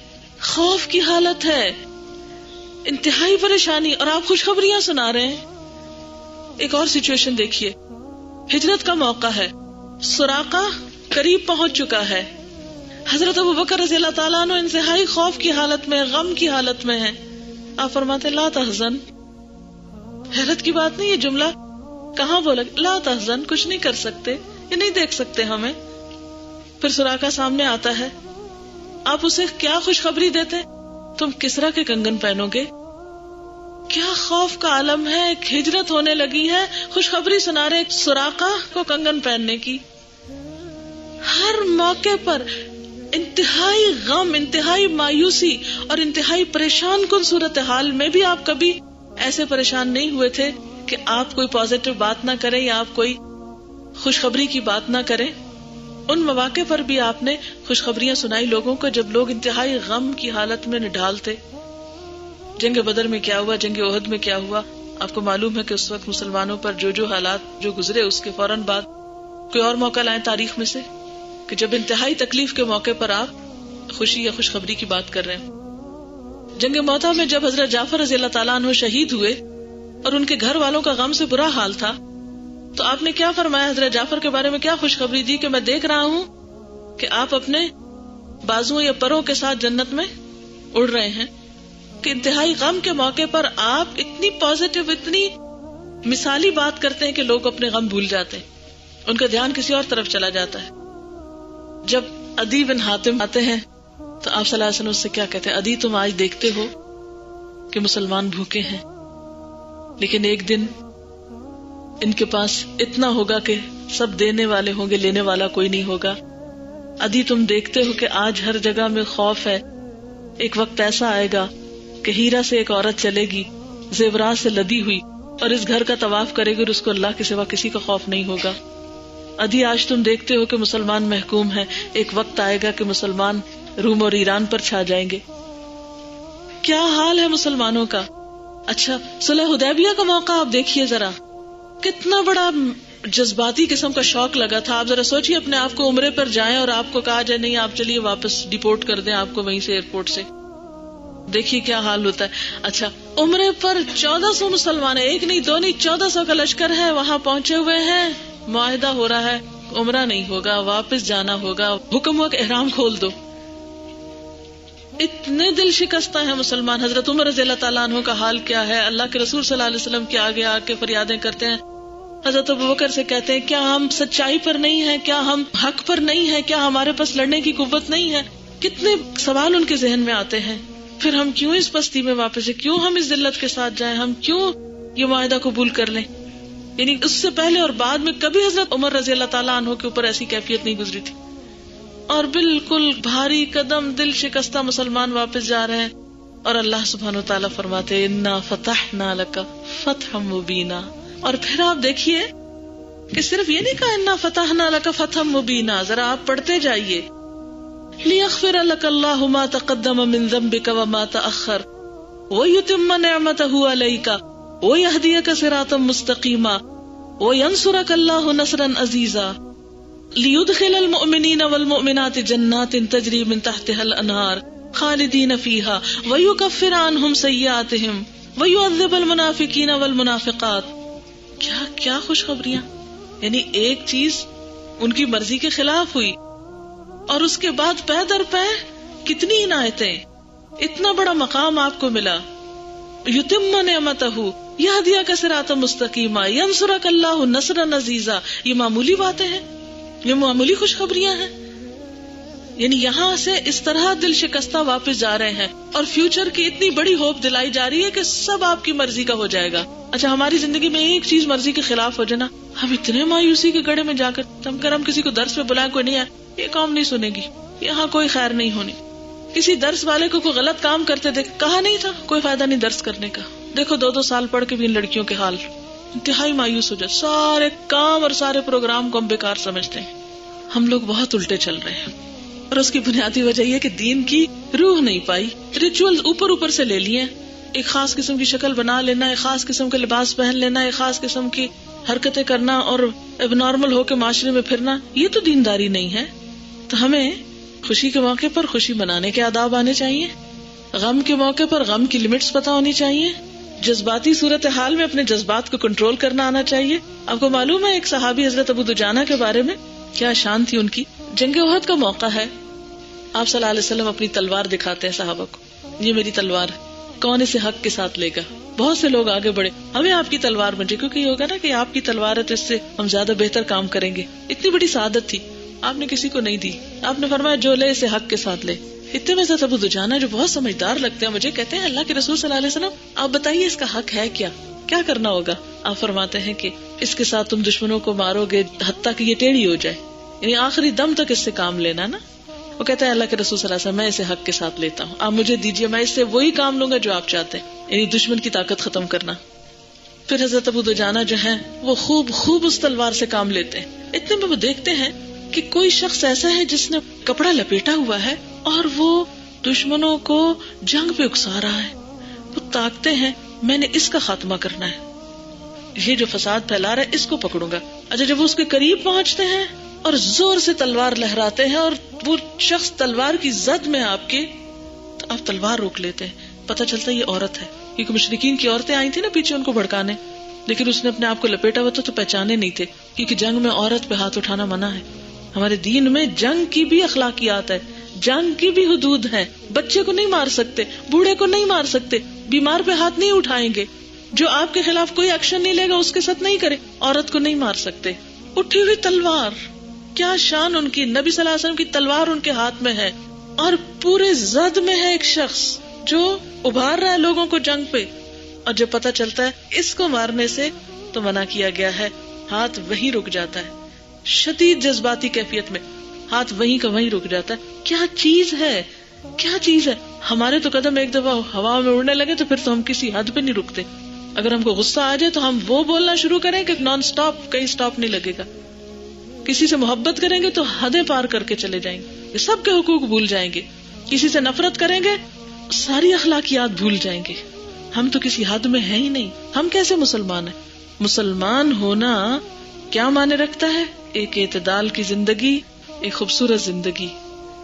خوف کی حالت ہے، انتہائی پریشانی، اور آپ خوشخبریاں سنا رہے ہیں. ایک اور سچویشن دیکھیے، ہجرت کا موقع ہے، سراقہ قریب پہنچ چکا ہے، حضرت ابوبکر رضی اللہ تعالیٰ عنہ انتہائی خوف کی حالت میں، غم کی حالت میں ہیں. آپ فرماتے لا تحزن. حیرت کی بات نہیں، یہ جملہ کہاں بولا؟ لا تحزن، کچھ نہیں کر سکتے، یہ نہیں دیکھ سکتے ہمیں. پھر سراقہ سامنے آتا ہے، آپ اسے کیا خوشخبری دیتے؟ تم کسرا کے کنگن پہنو گے. کیا خوف کا عالم ہے، ایک ہجرت ہونے لگی ہے، خوشخبری سنا رہے سراقہ کو کنگن پہننے کی. ہر موقع پر انتہائی غم، انتہائی مایوسی اور انتہائی پریشان کن صورتحال میں بھی آپ کبھی ایسے پریشان نہیں ہوئے تھے کہ آپ کوئی پازیٹیو بات نہ کریں یا آپ کوئی خوشخبری کی بات نہ کریں. ان مواقع پر بھی آپ نے خوشخبریاں سنائی لوگوں کو جب لوگ انتہائی غم کی حالت میں نڈھال تھے. جنگ بدر میں کیا ہوا، جنگ احد میں کیا ہوا، آپ کو معلوم ہے کہ اس وقت مسلمانوں پر جو حالات جو گزرے، اس کے فوراً بعد کوئی اور موقع لائیں تاریخ میں سے کہ جب انتہائی تکلیف کے موقع پر آپ خوشی یا خوشخبری کی بات کر رہے ہیں. جنگ موتا میں جب حضرت جعفر رضی اللہ تعالیٰ عنہ شہید ہوئے اور ان کے گھر والوں کا غم سے برا حال تھا, تو آپ نے کیا فرمایا؟ حضرت جعفر کے بارے میں کیا خوشخبری دی کہ میں دیکھ رہا ہوں کہ آپ اپنے بازوؤں یا پروں کے ساتھ جنت میں اڑ رہے ہیں. کہ انتہائی غم کے موقع پر آپ اتنی پازیٹیو, اتنی مثالی بات کرتے ہیں کہ لوگ اپنے غم بھول جاتے ہیں, ان کا دھیان کسی اور طرف چلا جاتا ہے. جب عدی بن حاتم آتے ہیں تو آپ صلی اللہ علیہ وسلم اس سے کیا کہتے ہیں؟ عدی تم آج دیکھتے ہو کہ مسلمان بھوکے ہیں, لیکن ایک دن ان کے پاس اتنا ہوگا کہ سب دینے والے ہوں گے, لینے والا کوئی نہیں ہوگا. عدی تم دیکھتے ہو کہ آج ہر جگہ میں خوف ہے, ایک وقت ایسا آئے گا کہ ہیرا سے ایک عورت چلے گی زیورات سے لدی ہوئی اور اس گھر کا طواف کرے گی اور اس کو اللہ کے سوا کسی کا خوف نہیں ہوگا. عدی آج تم دیکھتے ہو کہ مسلمان محکوم ہیں, ایک وقت آئے گا کہ مسلمان روم اور ایران پر چھا جائیں گے. کیا حال ہے مسلمانوں کا. اچھا صلح حدیبیہ کا موقع آپ دیکھیے ذرا, کتنا بڑا جذباتی قسم کا شوق لگا تھا. آپ ذرا سوچیے اپنے آپ کو عمرے پر جائیں اور آپ کو کہا جائے نہیں آپ چلیے واپس ڈیپورٹ کر دیں آپ کو وہیں سے ایئرپورٹ سے, دیکھیے کیا حال ہوتا ہے. اچھا عمرے پر 1400 مسلمان ہیں, ایک نہیں دو نہیں 1400 کا لشکر ہے, وہاں پہنچے ہوئے ہیں, معاہدہ ہو رہا ہے عمرہ نہیں ہوگا, واپس جانا ہوگا, حکم ہوا کہ احرام کھول دو. اتنے دل شکستہ ہیں مسلمان. حضرت عمر رضی اللہ تعالیٰ عنہ کا حال کیا ہے؟ اللہ کے رسول صلی اللہ علیہ وسلم کے آگے آ کے فریادیں کرتے ہیں. حضرت ابوبکر سے کہتے ہیں کیا ہم سچائی پر نہیں ہیں, کیا ہم حق پر نہیں ہیں, کیا ہمارے پاس لڑنے کی قوت نہیں ہے؟ کتنے سوال ان کے ذہن میں آتے ہیں. پھر ہم کیوں اس پستی میں واپس ہیں, کیوں ہم اس ذلت کے ساتھ جائیں, ہم کیوں یہ معاہدہ قبول کر لیں؟ یعنی اس سے پہلے اور بعد میں کبھی حضرت عمر رضی اللہ تعالیٰ عنہ کے اوپر ایسی کیفیت نہیں گزری تھی. اور بالکل بھاری قدم دل شکستہ مسلمان واپس جا رہے ہیں, اور اللہ سبحانہ وتعالیٰ فرماتے انا فتحنا لک فتحا مبینا. اور پھر آپ دیکھیے کہ صرف یہ نہیں کہا انا فتحنا لک فتحا مبینا, ذرا آپ پڑھتے جائیے لیغفر لک اللہ ما تقدم من ذنبک وما تأخر ویتم نعمتہ علیک ویہدیک صراطا مستقیما وینصرک اللہ نصرا عزیزا لیدخل المؤمنین والمؤمنات جنات تجری من تحتها الانہار خالدین فیہا ویکفر عنہم سیئاتہم ویعذب المنافقین والمنافقات. کیا کیا خوشخبریاں. یعنی ایک چیز ان کی مرضی کے خلاف ہوئی اور اس کے بعد پے در پے کتنی عنایتیں, اتنا بڑا مقام آپ کو ملا. یتم نعمتہ یہدیک صراطا مستقیما ینصرک اللہ نصرا عزیزا. یہ معمولی باتیں ہیں, یہ معمولی خوشخبریاں ہیں. یعنی یہاں سے اس طرح دل شکستہ واپس جا رہے ہیں اور فیوچر کی اتنی بڑی ہوپ دلائی جا رہی ہے کہ سب آپ کی مرضی کا ہو جائے گا. اچھا ہماری زندگی میں ایک چیز مرضی کے خلاف ہو جائے نا, ہم اتنے مایوسی کے گڑھے میں جا کر ہم کسی کو درس میں بلائیں کوئی نہیں ہے, یہ کام نہیں سنے گی, یہاں کوئی خیر نہیں ہونی. کسی درس والے کو کوئی غلط کام کرتے دیکھ, کہا نہیں تھا کوئی فائدہ نہیں درس کرنے کا. دیکھو 2-2 سال پڑھ کے بھی ان لڑکیوں کے حال, انتہائی مایوس ہو جائے. سارے کام اور سارے پروگرام کو ہم بیکار سمجھتے ہیں. ہم لوگ بہت الٹے چل رہے ہیں اور اس کی بنیادی وجہ یہ کہ دین کی روح نہیں پائی. ریچول اوپر سے لے لیے, ایک خاص قسم کی شکل بنا لینا, ایک خاص قسم کا لباس پہن لینا, ایک خاص قسم کی حرکتیں کرنا اور اب نارمل ہو کے معاشرے میں پھرنا, یہ تو دینداری نہیں ہے. تو ہمیں خوشی کے موقع پر خوشی منانے کے آداب آنے چاہیے, غم کے موقع پر غم کی لمٹس پتہ ہونی چاہیے, جذباتی صورتحال میں اپنے جذبات کو کنٹرول کرنا آنا چاہیے. آپ کو معلوم ہے ایک صحابی حضرت ابو دجانہ کے بارے میں کیا شان تھی ان کی. جنگ احد کا موقع ہے, آپ صلی اللہ علیہ وسلم اپنی تلوار دکھاتے ہیں صحابہ کو, یہ میری تلوار ہے, کون اسے حق کے ساتھ لے گا. بہت سے لوگ آگے بڑھے, ہمیں آپ کی تلوار بنجے, کیونکہ یہ ہوگا نا کہ آپ کی تلوار ہے تو اس سے ہم زیادہ بہتر کام کریں گے. اتنی بڑی سعادت تھی, آپ نے کسی کو نہیں دی, آپ نے فرمایا جو لے اسے حق کے ساتھ لے. اتنے میں حضرت ابو دجانہ جو بہت سمجھدار لگتے ہیں مجھے, کہتے ہیں اللہ کے رسول صلی اللہ علیہ وسلم آپ بتائیے اس کا حق ہے کیا کرنا ہوگا. آپ فرماتے ہیں کہ اس کے ساتھ تم دشمنوں کو مارو گے حتیٰ کہ یہ ٹیڑھی ہو جائے, یعنی آخری دم تک اس سے کام لینا نا. وہ کہتا ہے اللہ کے رسول صلی اللہ علیہ وسلم میں اسے حق کے ساتھ لیتا ہوں, آپ مجھے دیجیے, میں اس سے وہی کام لوں گا جو آپ چاہتے ہیں, یعنی دشمن کی طاقت ختم کرنا. پھر حضرت ابو دجانہ جو ہیں وہ خوب اس تلوار سے کام لیتے ہیں. اتنے میں وہ دیکھتے ہیں کہ کوئی شخص ایسا ہے جس نے کپڑا لپیٹا ہوا ہے اور وہ دشمنوں کو جنگ پہ اکسا رہا ہے. وہ تاکتے ہیں میں نے اس کا خاتمہ کرنا ہے. یہ جو فساد پھیلا رہا ہے اس کو پکڑوں گا. اچھا جب وہ اس کے قریب پہنچتے ہیں اور زور سے تلوار لہراتے ہیں اور وہ شخص تلوار کی زد میں آپ کے، تو آپ تلوار روک لیتے ہیں. پتہ چلتا ہے یہ عورت ہے، کیونکہ مشرکین کی عورتیں آئی تھی نا پیچھے ان کو بھڑکانے، لیکن اس نے اپنے آپ کو لپیٹا ہوا تو پہچانے نہیں تھے، کیونکہ جنگ میں عورت پہ ہاتھ اٹھانا منع ہے. ہمارے دین میں جنگ کی بھی اخلاقیات ہے، جنگ کی بھی حدود ہے. بچے کو نہیں مار سکتے، بوڑھے کو نہیں مار سکتے، بیمار پہ ہاتھ نہیں اٹھائیں گے، جو آپ کے خلاف کوئی ایکشن نہیں لے گا اس کے ساتھ نہیں کرے. عورت کو نہیں مار سکتے. اٹھی ہوئی تلوار، کیا شان ان کی. نبی صلی اللہ علیہ وسلم کی تلوار ان کے ہاتھ میں ہے اور پورے زد میں ہے ایک شخص جو ابھار رہا ہے لوگوں کو جنگ پہ. اور جب پتہ چلتا ہے اس کو مارنے سے تو منع کیا گیا ہے، ہاتھ وہیں رک جاتا ہے. شدید جذباتی کیفیت میں ہاتھ وہیں کا وہیں رک جاتا ہے. کیا چیز ہے، کیا چیز ہے. ہمارے تو قدم ایک دفعہ ہوا میں اڑنے لگے تو پھر تو ہم کسی حد پہ نہیں رکتے. اگر ہم کو غصہ آ جائے تو ہم وہ بولنا شروع کریں کہ نان سٹاپ، کہیں سٹاپ نہیں لگے گا. کسی سے محبت کریں گے تو حدیں پار کر کے چلے جائیں گے، سب کے حقوق بھول جائیں گے. کسی سے نفرت کریں گے ساری اخلاقیات بھول جائیں گے. ہم تو کسی حد میں ہیں ہی نہیں. ہم کیسے مسلمان ہیں؟ مسلمان ہونا کیا معنی رکھتا ہے؟ ایک اعتدال کی زندگی، ایک خوبصورت زندگی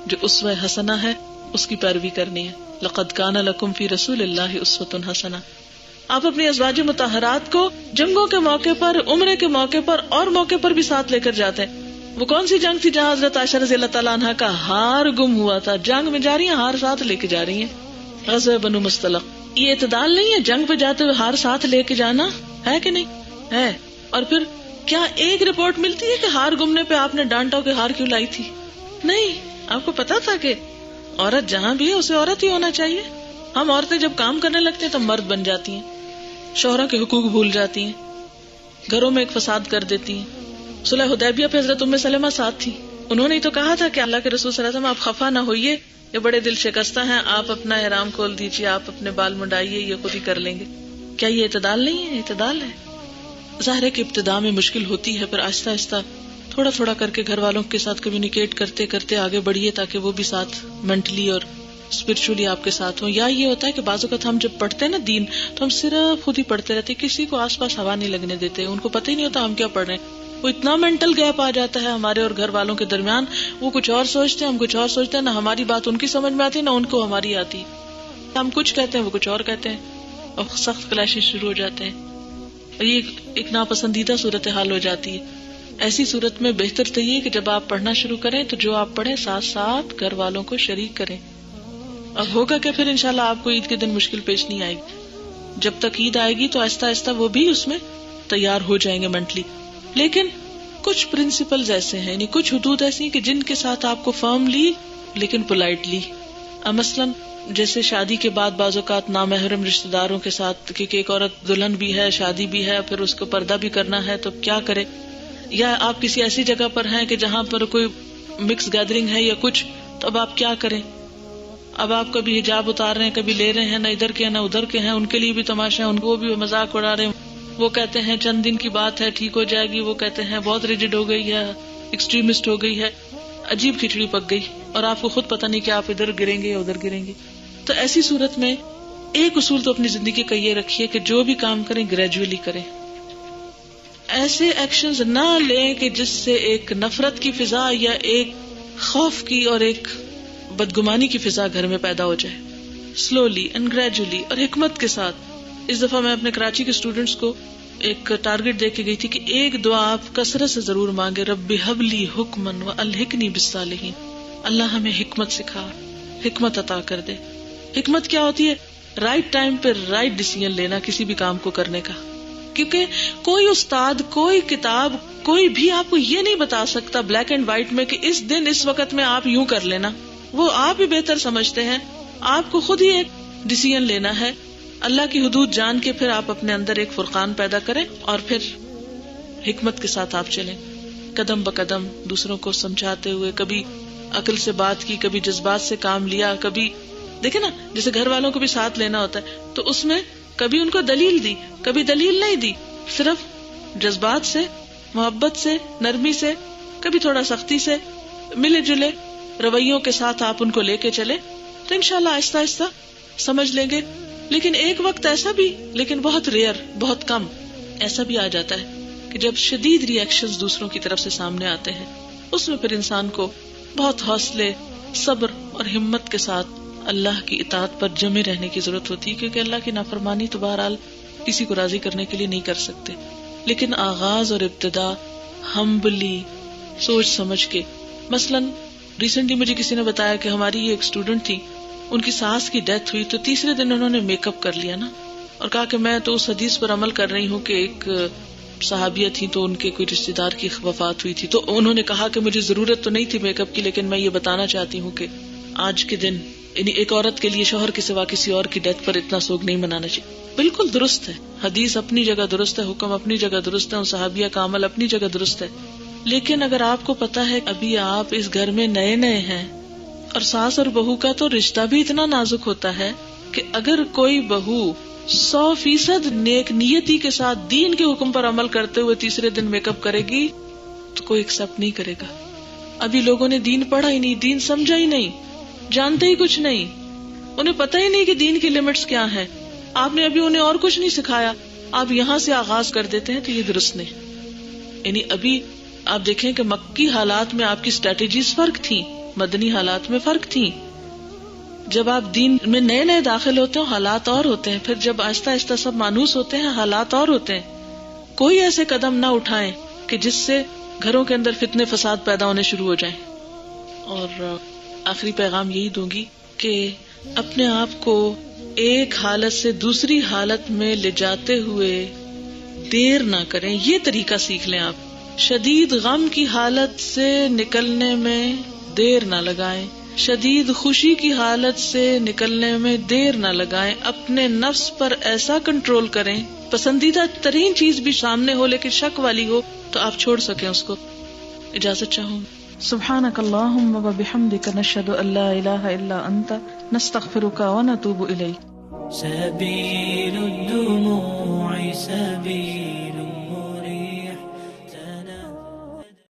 جو اسوہ حسنہ ہے، اس کی پیروی کرنی ہے. لقد کان لکم فی رسول اللہ اسوۃ حسنہ. آپ اپنی ازواج مطہرات کو جنگوں کے موقع پر، عمرے کے موقع پر اور موقع پر بھی ساتھ لے کر جاتے ہیں. وہ کون سی جنگ تھی جہاں حضرت عائشہ رضی اللہ تعالیٰ عنہ کا ہار گم ہوا تھا؟ جنگ میں جا رہی ہیں، ہار ساتھ لے کے جا رہی ہیں. غزوہ بنو مصطلق. یہ اعتدال نہیں ہے جنگ پہ جاتے ہوئے ہار ساتھ لے کے جانا؟ ہے کہ نہیں ہے؟ اور پھر کیا ایک رپورٹ ملتی ہے کہ ہار گمنے پہ آپ نے ڈانٹا کہ ہار کیوں لائی تھی؟ نہیں. آپ کو پتا تھا کہ عورت جہاں بھی ہے اسے عورت ہی ہونا چاہیے. ہم عورتیں جب کام کرنے لگتے ہیں تو مرد بن جاتی ہیں، شوہروں کے حقوق بھول جاتی ہیں، گھروں میں ایک فساد کر دیتی ہیں. صلح حدیبیہ پہ حضرت ام سلمہ ساتھ تھی. انہوں نے تو کہا تھا کہ اللہ کے رسول صلی اللہ علیہ وسلم آپ خفا نہ ہوئیے، یہ بڑے دل شکستہ ہیں، آپ اپنا احرام کھول دیجیے، آپ اپنے بال منڈائیے، یہ خود ہی کر لیں گے. کیا یہ اعتدال نہیں ہے؟ اعتدال ہے. ظاہر ہے کہ ابتدا میں مشکل ہوتی ہے، پھر آہستہ آہستہ تھوڑا تھوڑا کر کے گھر والوں کے ساتھ کمیونیکیٹ کرتے کرتے آگے بڑھیے تاکہ وہ بھی ساتھ مینٹلی اور اسپرچولی آپ کے ساتھ ہوں. یا یہ ہوتا ہے کہ بعض اوقات ہم جب پڑھتے ہیں نا دین تو ہم صرف خود ہی پڑھتے رہتے، کسی کو آس پاس ہوا نہیں لگنے دیتے، ان کو پتہ ہی نہیں ہوتا ہم کیا پڑھ رہے ہیں. وہ اتنا مینٹل گیپ آ جاتا ہے ہمارے اور گھر والوں کے درمیان، وہ کچھ اور سوچتے ہیں، ہم کچھ اور سوچتے ہیں، نہ ہماری بات ان کی سمجھ میں آتی نہ ان کو ہماری آتی. ہم کچھ کہتے ہیں وہ کچھ اور کہتے ہیں اور سخت کلیشز شروع ہو جاتے ہیں. یہ ایک ناپسندیدہ صورتحال ہو جاتی ہے. ایسی صورت میں بہتر تو یہ کہ جب آپ پڑھنا شروع کریں تو جو آپ پڑھیں ساتھ ساتھ گھر والوں کو شریک کریں. اب ہوگا کہ پھر انشاءاللہ آپ کو عید کے دن مشکل پیش نہیں آئے گی. جب تک عید آئے گی تو آہستہ آہستہ وہ بھی اس میں تیار ہو جائیں گے مینٹلی. لیکن کچھ پرنسپلز ایسے ہیں، یعنی کچھ حدود ایسی ہیں کہ جن کے ساتھ آپ کو فرملی لیکن پولائٹلی، مثلاً جیسے شادی کے بعد بعض اوقات نامحرم رشتہ داروں کے ساتھ، کیونکہ ایک عورت دلہن بھی ہے، شادی بھی ہے، پھر اس کو پردہ بھی کرنا ہے تو کیا کرے. یا آپ کسی ایسی جگہ پر ہیں کہ جہاں پر کوئی مکس گیدرنگ ہے یا کچھ، تو اب آپ کیا کریں. اب آپ کبھی حجاب اتار رہے ہیں، کبھی لے رہے ہیں، نہ ادھر کے ہیں نہ ادھر کے ہیں، ان کے لیے بھی تماشا ہے، ان کو بھی مذاق اڑا رہے ہیں. وہ کہتے ہیں چند دن کی بات ہے ٹھیک ہو جائے گی، وہ کہتے ہیں بہت ریجڈ ہو گئی ہے، ایکسٹریمسٹ ہو گئی ہے. عجیب کھچڑی پک گئی اور آپ کو خود پتہ نہیں کہ آپ ادھر گریں گے یا ادھر گریں گے. تو ایسی صورت میں ایک اصول تو اپنی زندگی کا یہ رکھیے کہ جو بھی کام کریں گریجولی کریں. ایسے ایکشنز نہ لیں کہ جس سے ایک نفرت کی فضا یا ایک خوف کی اور ایک بدگمانی کی فضا گھر میں پیدا ہو جائے. سلولی اینڈ گریجولی اور حکمت کے ساتھ. اس دفعہ میں اپنے کراچی کے اسٹوڈنٹس کو ایک ٹارگٹ دے کے گئی تھی کہ ایک دعا آپ کثرت سے ضرور مانگے، رب ہب لی حکمن والحقنی بالصالحین. اللہ ہمیں حکمت سکھا، حکمت عطا کر دے. حکمت کیا ہوتی ہے؟ رائٹ ٹائم پہ رائٹ ڈیسیژن لینا کسی بھی کام کو کرنے کا. کیونکہ کوئی استاد، کوئی کتاب، کوئی بھی آپ کو یہ نہیں بتا سکتا بلیک اینڈ وائٹ میں کہ اس دن اس وقت میں آپ یوں کر لینا. وہ آپ ہی بہتر سمجھتے ہیں. آپ کو خود ہی ایک ڈیسیژن لینا ہے. اللہ کی حدود جان کے پھر آپ اپنے اندر ایک فرقان پیدا کریں اور پھر حکمت کے ساتھ آپ چلیں، قدم بقدم دوسروں کو سمجھاتے ہوئے. کبھی عقل سے بات کی، کبھی جذبات سے کام لیا. کبھی دیکھیں نا جیسے گھر والوں کو بھی ساتھ لینا ہوتا ہے تو اس میں کبھی ان کو دلیل دی، کبھی دلیل نہیں دی، صرف جذبات سے، محبت سے، نرمی سے، کبھی تھوڑا سختی سے، ملے جلے رویوں کے ساتھ آپ ان کو لے کے چلے تو انشاءاللہ آہستہ آہستہ سمجھ لیں گے. لیکن ایک وقت ایسا بھی، لیکن بہت ریئر، بہت کم، ایسا بھی آ جاتا ہے کہ جب شدید ری ایکشنز دوسروں کی طرف سے سامنے آتے ہیں، اس میں پھر انسان کو بہت حوصلے، صبر اور ہمت کے ساتھ اللہ کی اطاعت پر جمے رہنے کی ضرورت ہوتی ہے، کیونکہ اللہ کی نافرمانی تو بہرحال کسی کو راضی کرنے کے لیے نہیں کر سکتے. لیکن آغاز اور ابتدا ہمبلی سوچ سمجھ کے. مثلاً ریسنٹلی مجھے کسی نے بتایا کہ ہماری ایک اسٹوڈنٹ تھی، ان کی ساس کی ڈیتھ ہوئی تو تیسرے دن انہوں نے میک اپ کر لیا نا، اور کہا کہ میں تو اس حدیث پر عمل کر رہی ہوں کہ ایک صحابیہ تھی تو ان کے کوئی رشتے دار کی وفات ہوئی تھی، تو انہوں نے کہا کہ مجھے ضرورت تو نہیں تھی میک اپ کی، لیکن میں یہ بتانا چاہتی ہوں کہ آج کے دن یعنی ایک عورت کے لیے شوہر کے سوا کسی اور کی ڈیتھ پر اتنا سوگ نہیں منانا چاہیے. بالکل درست ہے، حدیث اپنی جگہ درست ہے، حکم اپنی جگہ درست ہے، اور صحابیہ کا عمل اپنی جگہ درست ہے. لیکن اگر آپ کو پتا ہے ابھی آپ اس گھر میں نئے نئے ہیں، اور ساس اور بہو کا تو رشتہ بھی اتنا نازک ہوتا ہے کہ اگر کوئی بہو 100% نیک نیتی کے ساتھ دین کے حکم پر عمل کرتے ہوئے تیسرے دن میک اپ کرے گی تو کوئی ایکسپٹ نہیں کرے گا. ابھی لوگوں نے دین پڑھا ہی نہیں، دین سمجھا ہی نہیں، جانتے ہی کچھ نہیں، انہیں پتہ ہی نہیں کہ دین کی لمٹس کیا ہیں. آپ نے ابھی انہیں اور کچھ نہیں سکھایا، آپ یہاں سے آغاز کر دیتے ہیں تو یہ درست نہیں. یعنی ابھی آپ دیکھیں کہ مکی حالات میں آپ کی اسٹریٹجیز فرق تھیں، مدنی حالات میں فرق تھیں. جب آپ دین میں نئے نئے داخل ہوتے ہیں حالات اور ہوتے ہیں، پھر جب آہستہ آہستہ سب مانوس ہوتے ہیں حالات اور ہوتے ہیں. کوئی ایسے قدم نہ اٹھائیں کہ جس سے گھروں کے اندر فتنے فساد پیدا ہونے شروع ہو جائیں. اور آخری پیغام یہی دوں گی کہ اپنے آپ کو ایک حالت سے دوسری حالت میں لے جاتے ہوئے دیر نہ کریں. یہ طریقہ سیکھ لیں آپ. شدید غم کی حالت سے نکلنے میں دیر نہ لگائیں، شدید خوشی کی حالت سے نکلنے میں دیر نہ لگائیں. اپنے نفس پر ایسا کنٹرول کریں، پسندیدہ ترین چیز بھی سامنے ہو لیکن شک والی ہو تو آپ چھوڑ سکیں اس کو. اجازت چاہوں. سبحانک اللہم و بحمدک نشہد ان لا الہ الا انت نستغفرک و نتوب الیک. سبیل